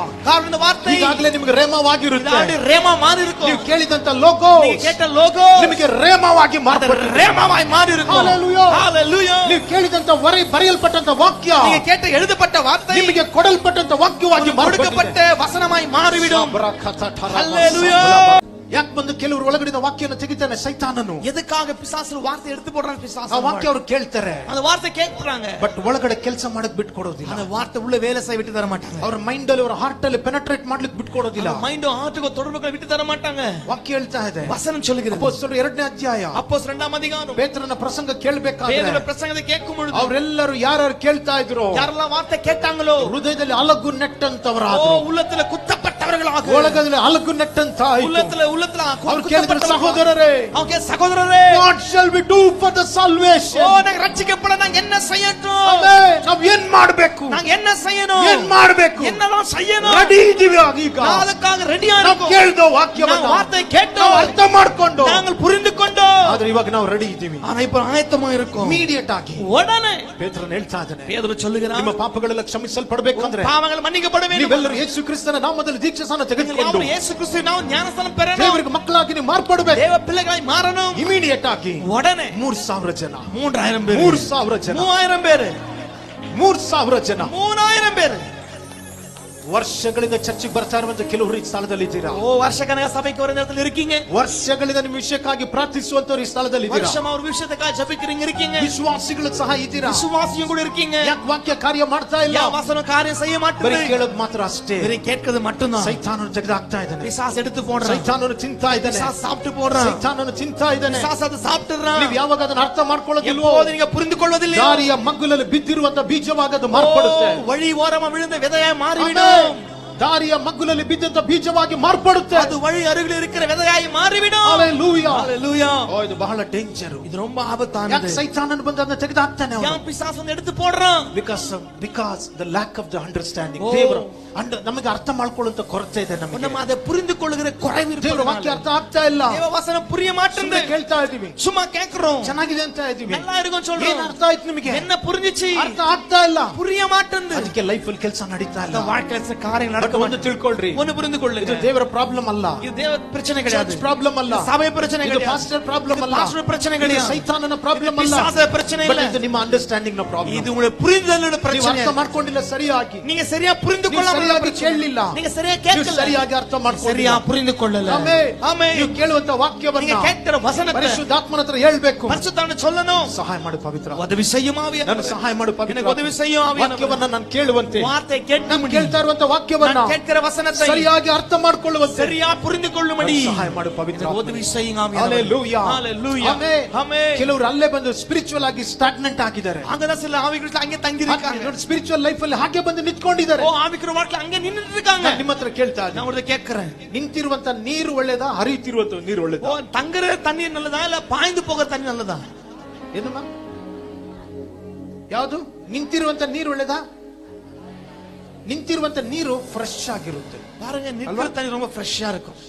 காரணம் இந்த வார்த்தை ಈಗಾಗಲೇ ನಿಮಗೆ ರೇಮವಾಗಿರುತ್ತೆ. இதாடி ரேமா மாறி இருக்கும். ನೀವು ಕೇಳಿದಂತ ಲೋಗೋ நீங்க கேட்ட லோகோ ನಿಮಗೆ ರೇಮವಾಗಿ அது ಮಾರ್ಪಟ್ಟಿದೆ. ரேமாவாய் மாறி இருக்கும். Hallelujah. Hallelujah. ನೀವು ಕೇಳಿದಂತ ಬರೆಯಲ್ಪಟ್ಟಂತ ವಾಕ್ಯ நீங்க கேட்ட எழுதப்பட்ட வார்த்தை ನಿಮಗೆ ಕೊಡಲ್ಪಟ್ಟಂತ ವಾಕ್ಯವಾಗಿ கொடுக்கப்பட்ட வசனமாய் மாறிவிடும். ಮಾರ್ಪಟ್ಟಿದೆ. Hallelujah. ಯಾಕೆ ಬಂದು ಕೆಲವರು ಒಳಗಡೆ ವಾಕ್ಯನ ತೆಗಿತಾನೆ ಸೈತಾನನು? எதுக்காக பிசாசு வார்த்தை எடுத்து போடுறான் பிசாசு? ಆ ವಾಕ್ಯ ಅವರು ಕೇಳ್ತಾರೆ, அந்த வார்த்தை கேக்குறாங்க, ಬಟ್ ಒಳಗಡೆ ಕೆಲಸ ಮಾಡಕ್ ಬಿಟ್ಕೊಡೋದಿಲ್ಲ. அந்த வார்த்தை உள்ள வேலை செய்ய விட்டு தர மாட்டாங்க. ಅವ್ರ ಮೈಂಡ್ ಅಲ್ಲಿ, ಅವರ ಹಾರ್ಟ್ ಅಲ್ಲಿ ಪೆನೆಟ್ರೇಟ್ ಮಾಡ್ಲಿಕ್ಕೆ ಬಿಟ್ಕೊಡೋದಿಲ್ಲ. மைண்ட் ஹார்ட்டுக்கு தொடர்புகளை விட்டு தர மாட்டாங்க. ವಾಕ್ಯ ಹೇಳ್ತಾ ಇದೆ, வசனம் சொல்லுகிறது. ಅಪೊಸ್ತಲರು 2ನೇ ಅಧ್ಯಾಯ அப்போஸ் 2ஆம் அதிகாரம் ಪೇತ್ರನ ಪ್ರಸಂಗ ಕೇಳಬೇಕಾದ್ರೆ பேதுரு பிரசங்கத்தை கேட்கும் பொழுது ಅವರೆಲ್ಲರೂ ಯಾರು ಕೇಳ್ತಾ ಇದ್ರು, யாரெல்லாம் வார்த்தை கேட்டாங்களோ ಹೃದಯದಲ್ಲಿ ಅಲಗು ನೆಟ್ಟಂತವರಾದ್ರು, உள்ளத்துல குத்தப்பட்டவர்களாக, ಒಳಗದಲ್ಲಿ ಅಲಗು ನೆಟ್ಟಂತ உள்ளத்துல ಅವ್ರು ಕೇಳಿದ್ರು, ಸಹೋದರರೇ, அவங்க சகோதரரே, what shall we do for the salvation? ஓ நாங்க ரட்சிக்கப்பட நாங்க என்ன செய்யணும்? ಆಮೆನ್. ನಾವು ಏನ್ ಮಾಡಬೇಕು? நாங்க என்ன செய்யணும்? ಏನ್ ಮಾಡಬೇಕು? என்னலாம் செய்யணும்? ರೆಡಿ ಇದೀವಿ ಈಗ. நான் அதுக்காக ரெடியா ನಾವು இருக்கோம். ಕೇಳಿದ ವಾಕ್ಯವನ್ನ ನಾವು ವಾರ್ತೆ ಕೇಟೋ, ನಾವು ಅರ್ಥ ಮಾಡ್ಕೊಂಡು, நாங்கள் புரிந்து கொண்டோம். ಆದ್ರೆ ಇವಾಗ ನಾವು ರೆಡಿ ಇದ್ದೀವಿ. ஆனா இப்ப ஆயத்தமா இருக்கோம். ಇಮಿಡಿಯೇಟ್ ಆಗಿ உடனே ಪೇತ್ರನು ಹೇಳ್ತಾ ಇದ್ದಾನೆ, பேதுரு சொல்லுகிறார், ನಿಮ್ಮ ಪಾಪಗಳೆಲ್ಲ ಕ್ಷಮಿಸಲ್ಪಡಬೇಕಂದ್ರೆ பாவங்கள் மன்னிக்கப்பட வேண்டும். ನೀವೆಲ್ಲರೂ ಯೇಸು ಕ್ರಿಸ್ತನ ನಾಮದಲ್ಲಿ ದೀಕ್ಷಾಸ್ನಾನ ತೆಗೆದುಕೊಂಡು ನಾವು ಯೇಸು ಕ್ರಿಸ್ತನ ನಾವು ಜ್ಞಾನಸ್ನಾನ பெறணும். ದೇವರಿಗೆ ಮಕ್ಕಳಾಗಿ ನೀವು ಮಾರ್ಪಡಬೇಕು. தேவ பிள்ளைகளாய் மாறணும். ಇಮಿಡಿಯೇಟ್ ಆಗಿ உடனே 3000 ಜನ, 3000 பேர், 3000 ಜನ, 3000 பேர், 3000 ಜನ, 3000 பேர் ವರ್ಷಗಳಿಂದ ಚರ್ಚಿಗೆ ಬರ್ತಾ ಇರುವಂತ ಕೆಲವರು ಈ ಸ್ಥಳದಲ್ಲಿ ಇದ್ದೀರಾ. ஓ வருஷக்கணக்கா சபைக்கு வர நேரத்துல இருக்கீங்க. ವರ್ಷಗಳಿಂದ ನಿಮ್ಮ ವಿಷಯಕ್ಕಾಗಿ ಪ್ರಾರ್ಥಿಸುವಂತವರು ಈ ಸ್ಥಳದಲ್ಲಿ ಇದ್ದೀರಾ. வருஷமா ஒரு விஷயத்துக்காக ஜெபிக்கிறீங்க இருக்கீங்க. ವಿಶ್ವಾಸಿಗಳು ಸಹ ಇದ್ದೀರಾ. விசுவாசியும் கூட இருக்கீங்க. ಯಾಕೆ ವಾಕ್ಯ ಕಾರ್ಯ ಮಾಡ್ತಾ ಇಲ್ಲ? யா வசனம் காரியம் செய்ய மாட்டேங்குது. ಬರೀ ಕೇಳೋದು ಮಾತ್ರ ಅಷ್ಟೇ. ಬರೀ ಕೇட்கிறது மட்டும்தான். ಸೈತಾನನು ತೆಗೆದು ಹಾಕ್ತಾ ಇದ್ದಾನೆ. பிசாசு எடுத்து போடுறான். ಸೈತಾನನು ತಿಂತಾ ಇದ್ದಾನೆ. பிசாசு சாப்பிட்டு போடுறான். ಸೈತಾನನು ತಿಂತಾ ಇದ್ದಾನೆ. பிசாசு அதை சாப்பிட்டுறான். ನೀವು ಯಾವಾಗ ಅದನ್ನ ಅರ್ಥ ಮಾಡ್ಕೊಳ್ಳೋದಿಲ್ವೋ, எப்போது நீங்க புரிந்து கொள்வதில்லை, ದಾರಿಯ ಮಗ್ಗುಲಲ್ಲಿ ಬಿದ್ದಿರುವಂತ ಬೀಜವಾಗಿ ಅದು ಮಾರ್ಪಡುತ್ತೆ. வழி ஓரமா விழுந்த விதையாய் மாறிவிடும். ದಾರಿಯ ಮಗ್ಗುಲಲ್ಲಿ ಬಿದ್ದಂತ ಬೀಜವಾಗಿ ಮಾರ್ಪಡುತ್ತೆ. ಅದು ವഴி ಅರುಗಿல் இருக்கிற விதையாய் மாறிவிடும். ಹalleluya ஹalleluya. ಓ ಇದು ಬಹಳ ಡೇಂಜರ್. இது ரொம்ப ಆಪತ್ತಾனது. ಯಾಕೆ ಸೈತಾನನು ಬಂದು ಅದನ್ನ ತೆಗೆದು ಹಾಕ್ತಾನೆ? ಯಾಕೆ ಪಿಸಾಸು ಅದನ್ನ எடுத்து போடுறான்? because the lack of the understanding. ದೇವರು ನಮಗೆ ಅರ್ಥ ಮಾಡ್ಕೊಳ್ಳುವಂತ ಕೊರತೆ ಇದೆ ನಮಗೆ. நம்ம அதை புரிந்து கொள்ளுகிற குறைவு இருக்கு. ದೇವರ ವಾಕ್ಯ ಅರ್ಥ ಆಗ್ತಾ ಇಲ್ಲ. ದೇವ ವಚನ புரிய மாட்டேங்குது. ಕೇಳ್ತಾ ಇದೀವಿ, சும்மா கேக்குறோம், ಚೆನ್ನಾಗಿದೆ ಅಂತ ಇದೀವಿ, நல்லா இருக்கும் சொல்றோம். ಏನು ಅರ್ಥ ಆಯ್ತು ನಿಮಗೆ? என்ன புரிஞ்சிச்சு? ಅರ್ಥ ಆಗ್ತಾ ಇಲ್ಲ, புரிய மாட்டேங்குது. ಅದಕ್ಕೆ ಲೈಫ್ ಅಲ್ಲಿ ಕೆಲಸ ನಡೀತಾ ಇಲ್ಲ. வாழ்க்கையில காரியங்கள் நடக்க ಒಂದು ತಿಳ್ಕೊಳ್ರಿ, ಒಂದು புரிந்து கொள்ளுங்க. ಇದು ದೇವರ ಪ್ರಾಬ್ಲಮ್ ಅಲ್ಲ, இது தேவ பிரச்சனை கிடையாது, ಪ್ರಾಬ್ಲಮ್ ಅಲ್ಲ, ಸಭೆ பிரச்சனை ಇದು கிடையாது, ಪಾಸ್ಟರ್ ಪ್ರಾಬ್ಲಮ್ ಅಲ್ಲ, பாஸ்டர் பிரச்சனை கிடையாது, ಸೈತಾನನ ಪ್ರಾಬ್ಲಮ್ ಅಲ್ಲ, பிசாசு பிரச்சனை இல்ல, ಇದು ನಿಮ್ಮ ಅಂಡರ್ಸ್ಟ್ಯಾಂಡಿಂಗ್ ನ ಪ್ರಾಬ್ಲಮ್. இது உங்களுடைய புரிதலோட ನೀವು பிரச்சனை. ಅರ್ಥ ಮಾಡ್ಕೊಂಡಿಲ್ಲ ಸರಿಯಾಗಿ, நீங்க சரியா புரிந்து கொள்ள ಸರಿಯಾಗಿ ಕೇಳಲಿಲ್ಲ, நீங்க சரியா ನೀವು கேட்கல, ಸರಿಯಾಗಿ ಅರ್ಥ ಮಾಡ್ಕೊಂಡಿಲ್ಲ, சரியா புரிந்து கொள்ளல. ಆಮೆನ್. ஆமென். ನೀವು ಕೇಳುವಂತ ವಾಕ್ಯವನ್ನ நீங்க கேட்கிற வசனத்தை ಪರಿಶುದ್ಧಾತ್ಮನ ಹತ್ರ ಹೇಳಬೇಕು. ಪರಿಶುದ್ಧಾತ್ಮನ சொல்லணும். ಸಹಾಯ ಮಾಡು ಪವಿತ್ರ, உதவி செய்யும் ஆவியானவரೇ, ನಾನು ಸಹಾಯ ಮಾಡು ಪವಿತ್ರ, எனக்கு உதவி செய்யும் ஆவியானவரೇ, ವಾಕ್ಯವನ್ನ ನಾನು ಕೇಳುವಂತೆ, வார்த்தை கேட்க ನಾನು ಕೇಳ್ತಾ ಇರುವಂತ ವಾಕ್ಯವನ್ನ நான் கேட்கிற வசனத்தை ಸರಿಯಾಗಿ ಅರ್ಥ ಮಾಡ್ಕೊಳ್ಳುವಂತೆ சரியா புரிந்து கொள்ளும்படி ಸಹಾಯ ಮಾಡು ಪವಿತ್ರ, எனக்கு உதவி செய்யும் ஆவியானவரೇ. ಹalleluya ஹalleluya. ಆಮೆನ್. ஆமென். ಕೆಲವರು ಅಲ್ಲೇ ಬಂದು ಸ್ಪಿರಿಚುವಲ್ ಆಗಿ ಸ್ಟಾಗ್ನೆಂಟ್ ಆಗಿದ್ದಾರೆ. அங்கதான் சில ஆவிகள் அங்கே தங்கி இருக்காங்க. ಸ್ಪಿರಿಚುವಲ್ ಲೈಫ್ ಅಲ್ಲಿ ಹಾಗೆ ಬಂದು ನಿಂತ್ಕೊಂಡಿದ್ದಾರೆ. ஓ ஆவிக்குற வாழ்க்கையில அங்கே நின்னுட்டு இருக்காங்க. ನಾನು ನಿಮ್ಮ ಹತ್ರ ಕೇಳ್ತಾ ಇದ್ದೀನಿ, நான் உங்களை கேட்கிறேன், ನಿಂತಿರುವಂತ ನೀರು ಒಳ್ಳೇದಾ, ಹರಿಯುತ್ತಿರುವಂತ ನೀರು ஓ ಒಳ್ಳೇದಾ? தங்குற தண்ணீர் நல்லதா இல்ல பாய்ந்து போகிற தண்ணி நல்லதா? ಏನಮ್ಮ ಯಾವುದು? ನಿಂತಿರುವಂತ ನೀರು ಒಳ್ಳೇದಾ? ನಿಂತಿರುವಂತ ನೀರು ಫ್ರೆಶ್ ಆಗಿರುತ್ತೆ. பாருங்க, நிக்கிற தண்ணி ரொம்ப ஃப்ரெஷ்ஷா இருக்கும்.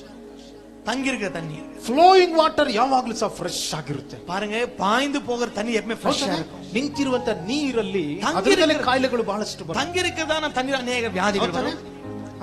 தங்கி இருக்கிற தண்ணி, ಫ್ಲೋಯಿಂಗ್ ವಾಟರ್ ಯಾವಾಗ್ಲೂ ಸಹ ಫ್ರೆಶ್ ಆಗಿರುತ್ತೆ. பாருங்க, பாய்ந்து போகிற தண்ணி எப்பவுமே ஃப்ரெஷ்ஷா இருக்கும். ನಿಂತಿರುವಂತ ನೀರಲ್ಲಿ ತಂಗಿ ಅದರಲ್ಲಿ ಕಾಯಿಲೆಗಳು ಬಹಳಷ್ಟು ಬರುತ್ತೆ. தங்கி இருக்கிறதான தண்ணீர் அநேக வியாதிகள் வரும்.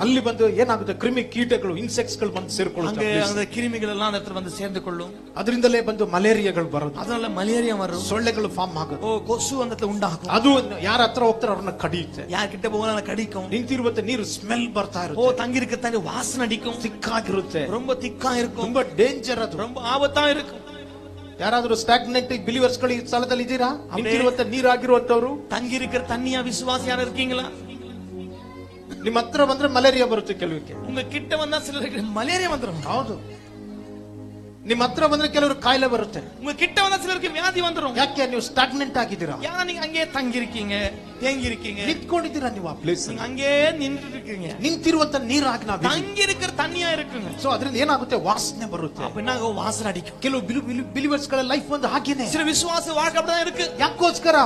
ಅಲ್ಲಿ ಬಂದು ಏನಾಗುತ್ತೆ, ಕ್ರಿಮಿ ಕೀಟಗಳು, ಇನ್ಸೆಕ್ಟ್ಸ್ ಗಳು ಬಂದು ಸೇರ್ಕೊಳ್ಳುತ್ತೆ. அங்கே அந்த கிருமிகள் எல்லாம் அந்த இடத்துல வந்து சேர்ந்து கொள்ளும். ಅದರಿಂದಲೇ ಬಂದು ಮಲೇರಿಯಾಗಳು ಬರೋದು, அதனால மலேரியா வரும், ಸೊಳ್ಳೆಗಳು ಫಾರ್ಮ್ ಆಗೋದು. ஓ கொசு அந்த இடத்துல உண்டாகும். ಅದು ಯಾರ ಹತ್ರ ಹೋಗ್ತಾರೆ ಅವ್ರನ್ನ ಕಡಿಯುತ್ತೆ. யார் கிட்ட போகலாம் கடிக்கும். ನಿಂತಿರುವಂತ ನೀರು ಸ್ಮೆಲ್ ಬರ್ತಾ ஓ ಇರುತ್ತೆ, தங்கி இருக்கிற தண்ணி வாசனை அடிக்கும், ಸಿಕ್ಕಾಗಿರುತ್ತೆ, ரொம்ப திக்கா இருக்கும், ತುಂಬಾ ಡೇಂಜರ್ ಅದು, ரொம்ப ஆபத்தா இருக்கும். ಯಾರಾದ್ರೂ ಸ್ಟಾಗ್ನೆಂಟ್ ಬಿಲಿವರ್ಸ್ ಗಳು ಈ ಸ್ಥಳದಲ್ಲಿ ಇದ್ದೀರಾ? ನಿಂತಿರುವಂತ ನೀರಾಗಿರುವಂತವ್ರು தங்கி இருக்கிற தண்ணியா விசுவாசியா இருக்கீங்களா? ನಿಮ್ಮ ಹತ್ರ ಬಂದ್ರೆ ಮಲೇರಿಯಾ ಬರುತ್ತೆ ಕೆಲವಕ್ಕೆ. உங்க கிட்ட வந்தா சிலருக்கு மலேரியா வந்துரும். ಹೌದು, ನಿಮ್ಮ ಹತ್ರ ಬಂದ್ರೆ ಕೆಲವರು ಕಾಯಿಲೆ ಬರುತ್ತೆ. உங்க கிட்ட வந்தா சிலருக்கு வியாதி வந்துரும். ಯಾಕೆ? ನೀವು ಸ್ಟಾಗ್ನೆಂಟ್ ಆಗಿದ್ದೀರಾ, ஏன்னா நீங்க அங்கே தங்கி இருக்கீங்க, தேங்கி இருக்கீங்க, ನಿಂತ್ಕೊಂಡಿದ್ದೀರಾ ನೀವು ಆ ಪ್ಲೇಸ್. நீங்க அங்கே நின்று இருக்கீங்க, ನಿಂತಿರುವಂತ ನೀರಾಗಿ ನಾವು தங்கி இருக்கிற தண்ணியா இருக்குங்க. ಸೊ ಅದರಿಂದ ಏನಾಗುತ್ತೆ, ವಾಸನೆ ಬರುತ್ತೆ. அப்படின்னா வாசனை அடிக்கும். ಕೆಲವು ಬಿಲಿವರ್ಸ್ ಗಳ ಲೈಫ್ ಒಂದು ಹಾಗೇನೆ. சில விசுவாச வாழ்க்கை அப்படிதான் இருக்கு. ಯಾಕೋಸ್ಕರ?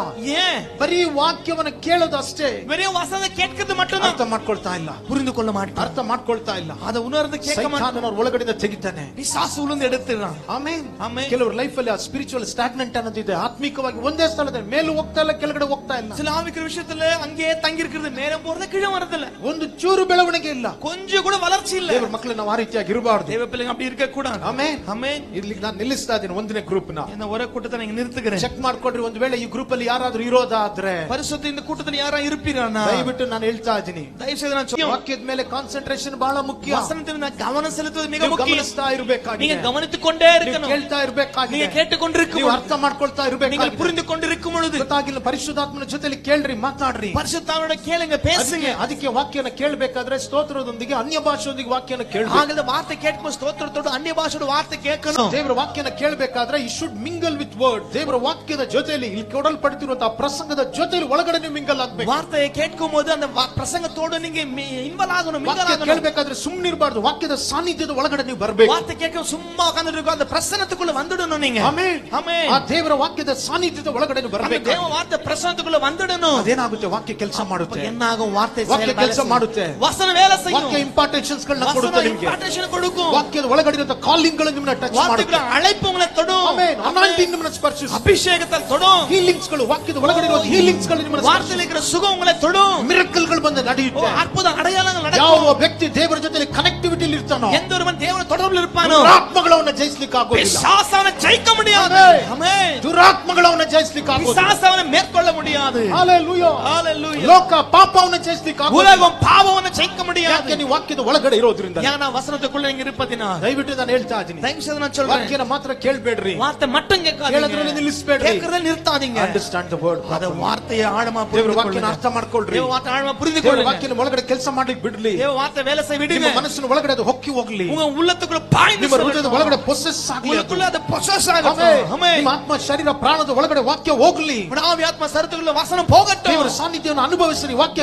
ஏன்? ಬರೀ ವಾಕ್ಯವನ್ನ ಕೇಳೋದು ಅಷ್ಟೇ, வெறும் வசனத்தை கேட்கிறது மட்டும்தான், ಅರ್ಥ ಮಾಡ್ಕೊಳ್ತಾ ಇಲ್ಲ, புரிந்து கொள்ள மாட்டார், ಅರ್ಥ ಮಾಡ್ಕೊಳ್ತಾ ಇಲ್ಲ. அதை உணர்ந்து கேட்க மாட்டார், ಸೈತಾನನ ಒಳಗಡೆಯಿಂದ ತೆಗಿತಾನೆ, பிசாசு உளுந்து எடுத்துறான். ಆಮೆನ್. ಆಮೆನ್. ಕೆಲವರು ಲೈಫ್ ಅಲ್ಲಿ ಆ ಸ್ಪಿರಿಚುವಲ್ ಸ್ಟಾಗ್ನೆಂಟ್ ಅನ್ನೋದಿದೆ. ಆತ್ಮಿಕವಾಗಿ ಒಂದೇ ಸ್ಥಳದಲ್ಲಿ ಮೇಲೂ ಹೋಗ್ತಾ ಇಲ್ಲ, ಕೆಳಗಡೆ ಹೋಗ್ತಾ ಇಲ್ಲ. சில ஆவிக்கிற விஷயத்துல அங்கே தங்கி இருக்கிறது, மேலே போறது, கீழே வரதில்ல, ಒಂದು ಚೂರು ಬೆಳವಣಿಗೆ ಇಲ್ಲ, கொஞ்சம் கூட வளர்ச்சி இல்ல. ದೇವರ ಮಕ್ಕಳು ನಾವು ಆ ರೀತಿಯಾಗಿ ಇರಬಾರ್ದು. தேவ பிள்ளைங்க அப்படி இருக்க கூடாது. ಆಮೆನ್. ஆமென். ಇಲ್ಲಿ ನಾನು ನಿಲ್ಲಿಸ್ತಾ ಇದ್ದೀನಿ ಒಂದನೇ ಗ್ರೂಪ್ ನ. இந்த ஒரே கூட்டத்தை நீங்க நிறுத்துகிறேன். ಚೆಕ್ ಮಾಡ್ಕೊಡ್ರಿ, ಒಂದು ವೇಳೆ ಈ ಗ್ರೂಪ್ ಅಲ್ಲಿ ಯಾರಾದ್ರೂ ಇರೋದಾದ್ರೆ பரிசுத்த இந்த கூட்டத்துல யாரா இருப்பீரானா? ದಯವಿಟ್ಟು ನಾನು ಹೇಳ್ತಾ ಇದ್ದೀನಿ, தயவு செய்து நான் சொல்றேன், ವಾಕ್ಯದ ಮೇಲೆ ಕಾನ್ಸಂಟ್ರೇಷನ್ ಬಹಳ ಮುಖ್ಯ. வசனத்தில் நான் கவனம் செலுத்துவது மிக ನೀವು முக்கியம். ಗಮನಿಸ್ತಾ ಇರಬೇಕಾಗಿದೆ, நீங்க கவனித்துக் கொண்டே ನೀವು இருக்கணும், ಕೇಳ್ತಾ ಇರಬೇಕಾಗಿದೆ, நீங்க கேட்டுக்கொண்டிருக்கும் ನೀವು பொழுது, ಅರ್ಥ ಮಾಡ್ಕೊಳ್ತಾ நீங்கள் ಇರಬೇಕಾಗಿದೆ. புரிந்து கொண்டிருக்கும் பொழுது ಗೊತ್ತಾಗಿಲ್ಲ, ಪರಿಶುದ್ಧಾತ್ಮನ ಜೊತೆಲಿ ಕೇಳ್ರಿ, ಮಾತಾಡ್ರಿ. பரிசுத்தாவியோட கேளுங்க, பேசுங்க. ಅದಕ್ಕೆ ವಾಕ್ಯನ ಕೇಳಬೇಕಾದ್ರೆ ಸ್ತೋತ್ರದೊಂದಿಗೆ ಅನ್ಯ ಭಾಷೆಯೊಂದಿಗೆ ವಾಕ್ಯನ ಕೇಳಬೇಕು. ஆகல வார்த்தை கேட்கும் ஸ்தோத்திரத்தோட அந்நிய பாஷையோட வார்த்தை கேட்கணும். ದೇವರ ವಾಕ್ಯನ ಕೇಳಬೇಕಾದ್ರೆ you should mingle with word. ದೇವರ ವಾಕ್ಯದ ಜೊತೆಲಿ ಇಲ್ಲಿ ಕೊಡಲ್ಪಡುತ್ತಿರುವಂತಹ ಪ್ರಸಂಗದ ಜೊತೆಲಿ ಒಳಗಡೆ ನೀವು ಮಿಂಗಲ್ ಆಗಬೇಕು. வார்த்தையை கேட்கும் போது அந்த பிரசங்கத்தோட நீங்க இன்வால்வ் ஆகணும், மிங்கல் ವಾಕ್ಯ ஆகணும். ಕೇಳಬೇಕಾದ್ರೆ ಸುಮ್ಮನೆ ಇರಬಾರ್ದು, ವಾಕ್ಯದ ಸಾನ್ನಿಧ್ಯದ ಒಳಗಡೆ ನೀವು ಬರಬೇಕು. வார்த்தை கேட்க சும்மா உட்கார்ந்துட்டு இருக்கோம், அந்த பிரசன்னத்துக்குள்ள வந்துடணும் நீங்க. ಆಮೆನ್. ஆமென். ಆ ದೇವರ ವಾಕ್ಯದ ಸಾನ್ನಿಧ್ಯದ ಒಳಗಡೆ ನೀವು அந்த ಬರಬೇಕು. தேவ வார்த்தை பிரசன்னத்துக்குள்ள வந்துடணும். ಅದೇನಾಗುತ್ತೆ, ವಾಕ್ಯ ಕೆಲಸ ಮಾಡುತ್ತೆ. என்ன ஆகும்? வார்த்தை ವಾಕ್ಯ ಕೆಲಸ ಮಾಡುತ್ತೆ, வசன வேலை செய்யும், ವಾಕ್ಯ ಇಂಪಾರ್ಟೇಷನ್ಸ್ ಗಳನ್ನ ಕೊಡುತ್ತೆ ನಿಮಗೆ. ಇಂಪಾರ್ಟೇಷನ್ ಕೊಡುக்கும், ವಾಕ್ಯದ ಒಳಗಡೆ ಇರುವ ಕಾಲಿಂಗ್ ಗಳು ನಿಮ್ಮನ್ನ ಟಚ್ ಮಾಡುತ್ತೆ. வார்த்தைக்குள்ள அழைப்பு உங்களை தொடும். ಆಮೆನ್. ಅನಾಯಿಂಟಿಂಗ್ ನಿಮ್ಮನ್ನ ಸ್ಪರ್ಶಿಸುತ್ತೆ. அபிஷேகத்தால் தொடும். ಹೀಲಿಂಗ್ಸ್ ಗಳು, ವಾಕ್ಯದ ಒಳಗಡೆ ಇರುವ ಹೀಲಿಂಗ್ಸ್ ಗಳು ನಿಮ್ಮನ್ನ வார்த்தையில இருக்கிற சுகம் உங்களை தொடும். ಮಿರಕಲ್ ಗಳು ಬಂದು ನಡೆಯುತ್ತೆ. அற்புத அடையாளங்கள் ಯಾವ நடக்கும். ವ್ಯಕ್ತಿ ದೇವರ ಜೊತೆ ಕನೆಕ್ಟ್ ಆಕ್ಟಿವಿಟಿ ಇರ್ತಾನೋ, எந்த ஒருவன் தேவன தொடர்பில் இருப்பானோ ದುರಾತ್ಮಗಳವನ್ನ ಜಯಿಸ್ಲಿಕ್ಕೆ ಆಗೋದಿಲ್ಲ. பிசாசான ஜெயிக்க முடியாது. ஆமென். ஆமென். ದುರಾತ್ಮಗಳವನ್ನ ಜಯಿಸ್ಲಿಕ್ಕೆ ಆಗೋದಿಲ್ಲ. பிசாசான மேற்கொள்ள முடியாது. ಹಲ್ಲೆಲೂಯಾ. ஹalleluya. ಲೋಕ ಪಾಪವನ್ನ ಜಯಿಸ್ಲಿಕ್ಕೆ ಆಗೋದಿಲ್ಲ. உலகம் பாவவನ್ನ ஜெயிக்க முடியாது. ಯಾಕೆ ನೀವು ವಾಕ್ಯದ ಒಳಗಡೆ ಇರೋದ್ರಿಂದ. ஏன்னா வசனத்துக்குள்ள நீங்க இருப்பதினால். ದಯವಿಟ್ಟು ನಾನು ಹೇಳ್ತಾ ಇದ್ದೀನಿ, தயவு செய்து நான் சொல்றேன், ವಾಕ್ಯನ ಮಾತ್ರ ಕೇಳಬೇಡ್ರಿ, வார்த்தை மட்டும் கேட்காதீங்க, ಕೇಳೋದ್ರಲ್ಲಿ ನಿಲ್ಲಿಸಬೇಡ್ರಿ, கேட்கறத நிறுத்தாதீங்க. Understand the word. ಅದ ವಾರ್ತೆಯ ಆಳಮ ದೇವರ புரிந்து ವಾಕ್ಯನ ಅರ್ಥ ಮಾಡ್ಕೊಳ್ರಿ. ದೇವ ವಾರ್ತೆ ಆಳಮ புரிந்து ದೇವರ கொள்ளுங்க. ವಾಕ್ಯನ ಒಳಗಡೆ ಕೆಲಸ ಮಾಡ್ಲಿಕ್ಕೆ ಬಿಡ್ಲಿ. தேவ வார்த்தை வேலை செய்ய ನಿಮ್ಮ விடுங்க. ಮನಸ್ಸಿನ ಒಳಗಡೆ ಅದು ಹೊಕ್ಕಿ ಹೋಗ್ಲಿ. உங்க உள்ளத்துக்குள்ள பாய்ந்து ನಿಮ್ಮ ಹೃದಯದ ಒಳಗಡೆ ಪೊಸೆಸ್ ಆಗಲಿ. உள்ளுக்குள்ள அது பொசஸ் ಆಮೆನ್. ஆகட்டும். ஆமென். ನಿಮ್ಮ ಆತ್ಮ ಶರೀರ ಪ್ರಾಣದ ಒಳಗಡೆ ವಾಕ್ಯ ಹೋಗ್ಲಿ. உங்க ஆவி ஆத்மா சரீரத்துக்குள்ள வசனம் போகட்டும். ದೇವರ ಸಾನ್ನಿಧ್ಯವನ್ನು ಅನುಭವಿಸ್ರಿ. ವಾಕ್ಯ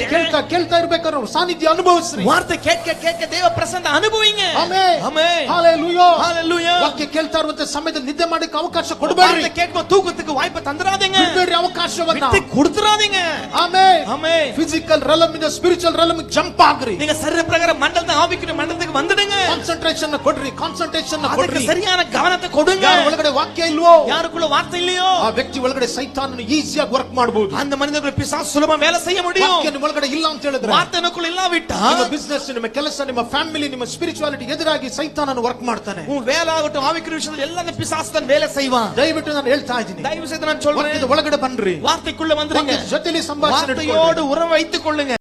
ಕೇಳ್ತಾ ಇರ್ಬೇಕಾದ್ರೆ ಸಾನ್ನಿಧ್ಯ ಅನುಭವಿಸ್ರಿ. வார்த்தை கேட்க கேட்க தேவ பிரசன்ன ಅನುಭವಿங்க. ಆಮೆನ್. ஆமென். ಹಲ್ಲೆಲೂಯಾ. ஹalleluya. ವಾಕ್ಯ ಕೇಳ್ತಾ ಇರುವಂತ ಸಮಯದಲ್ಲಿ ನಿದ್ದೆ ಮಾಡಕ್ಕೆ ಅವಕಾಶ ಕೊಡಬೇಡ್ರಿ. வார்த்தை கேட்கும் தூக்கத்துக்கு வாய்ப்பு தந்துராதீங்க. ಬಿಡ್ಬೇಡ್ರಿ ಅವಕಾಶವನ್ನ. விட்டு கொடுத்துறாதீங்க. ಆಮೆನ್. ஆமென். ಫಿಸಿಕಲ್ ರೆಲಮ್ ಇಂದ ಸ್ಪಿರಿಚುವಲ್ ರೆಲಮ್ ಜಂಪ್ ಆಗ್ರಿ. நீங்க சரீர பிரகாரம் மண்டலத்தை ஆவிக்குரிய மண்டலத்துக்கு வந்துடுங்க. ಕಾನ್ಸಂಟ್ರೇಷನ್ ಕೊಡ್ರಿ. ಕಾನ್ಸಂಟ್ರೇಷನ್ அதுக்கு ಕೊಡ್ರಿ. சரியான கவனத்தை கொடுங்க. ಯಾರ ಒಳಗಡೆ ವಾಕ್ಯ ಇಲ್ವೋ, யாருக்குள்ள வார்த்தை இல்லையೋ ಆ ವ್ಯಕ್ತಿ ಒಳಗಡೆ ಸೈತಾನನು ಈಸಿಯಾಗಿ ವರ್ಕ್ ಮಾಡಬಹುದು. அந்த மனிதனுக்கு பிசாசு சுலபமா வேலை செய்ய முடியும். ವಾಕ್ಯ ನಿಮ್ಮ ಒಳಗಡೆ ಇಲ್ಲ ಅಂತ ಹೇಳಿದ್ರೆ, வார்த்தை நமக்குள்ள இல்லாவிட்டா ನಿಮ್ಮ ಬಿಸಿನೆಸ್, ನಿಮ್ಮ ಕೆಲಸ, ನಿಮ್ಮ ಫ್ಯಾಮಿಲಿ, ನಿಮ್ಮ ಸ್ಪಿರಿಚುವಾಲಿಟಿ ಎದುರಾಗಿ ಸೈತಾನನು ವರ್ಕ್ ಮಾಡ್ತಾನೆ. உன் வேலை ஆகட்டும் ஆவிக்குரிய விஷயத்துல எல்லாம் அந்த பிசாசு தான் வேலை செய்வான். ದಯವಿಟ್ಟು ನಾನು ಹೇಳ್ತಾ ಇದ್ದೀನಿ, தயவு செய்து நான் சொல்றேன், ವಾಕ್ಯದ ಒಳಗಡೆ ಬನ್ರಿ. வார்த்தைக்குள்ள வந்துருங்க. ವಾಕ್ಯದ ಜೊತೆಲಿ ಸಂಭಾಷಣೆ வார்த்தையோடு உறவு வைத்துக் கொள்ளுங்க.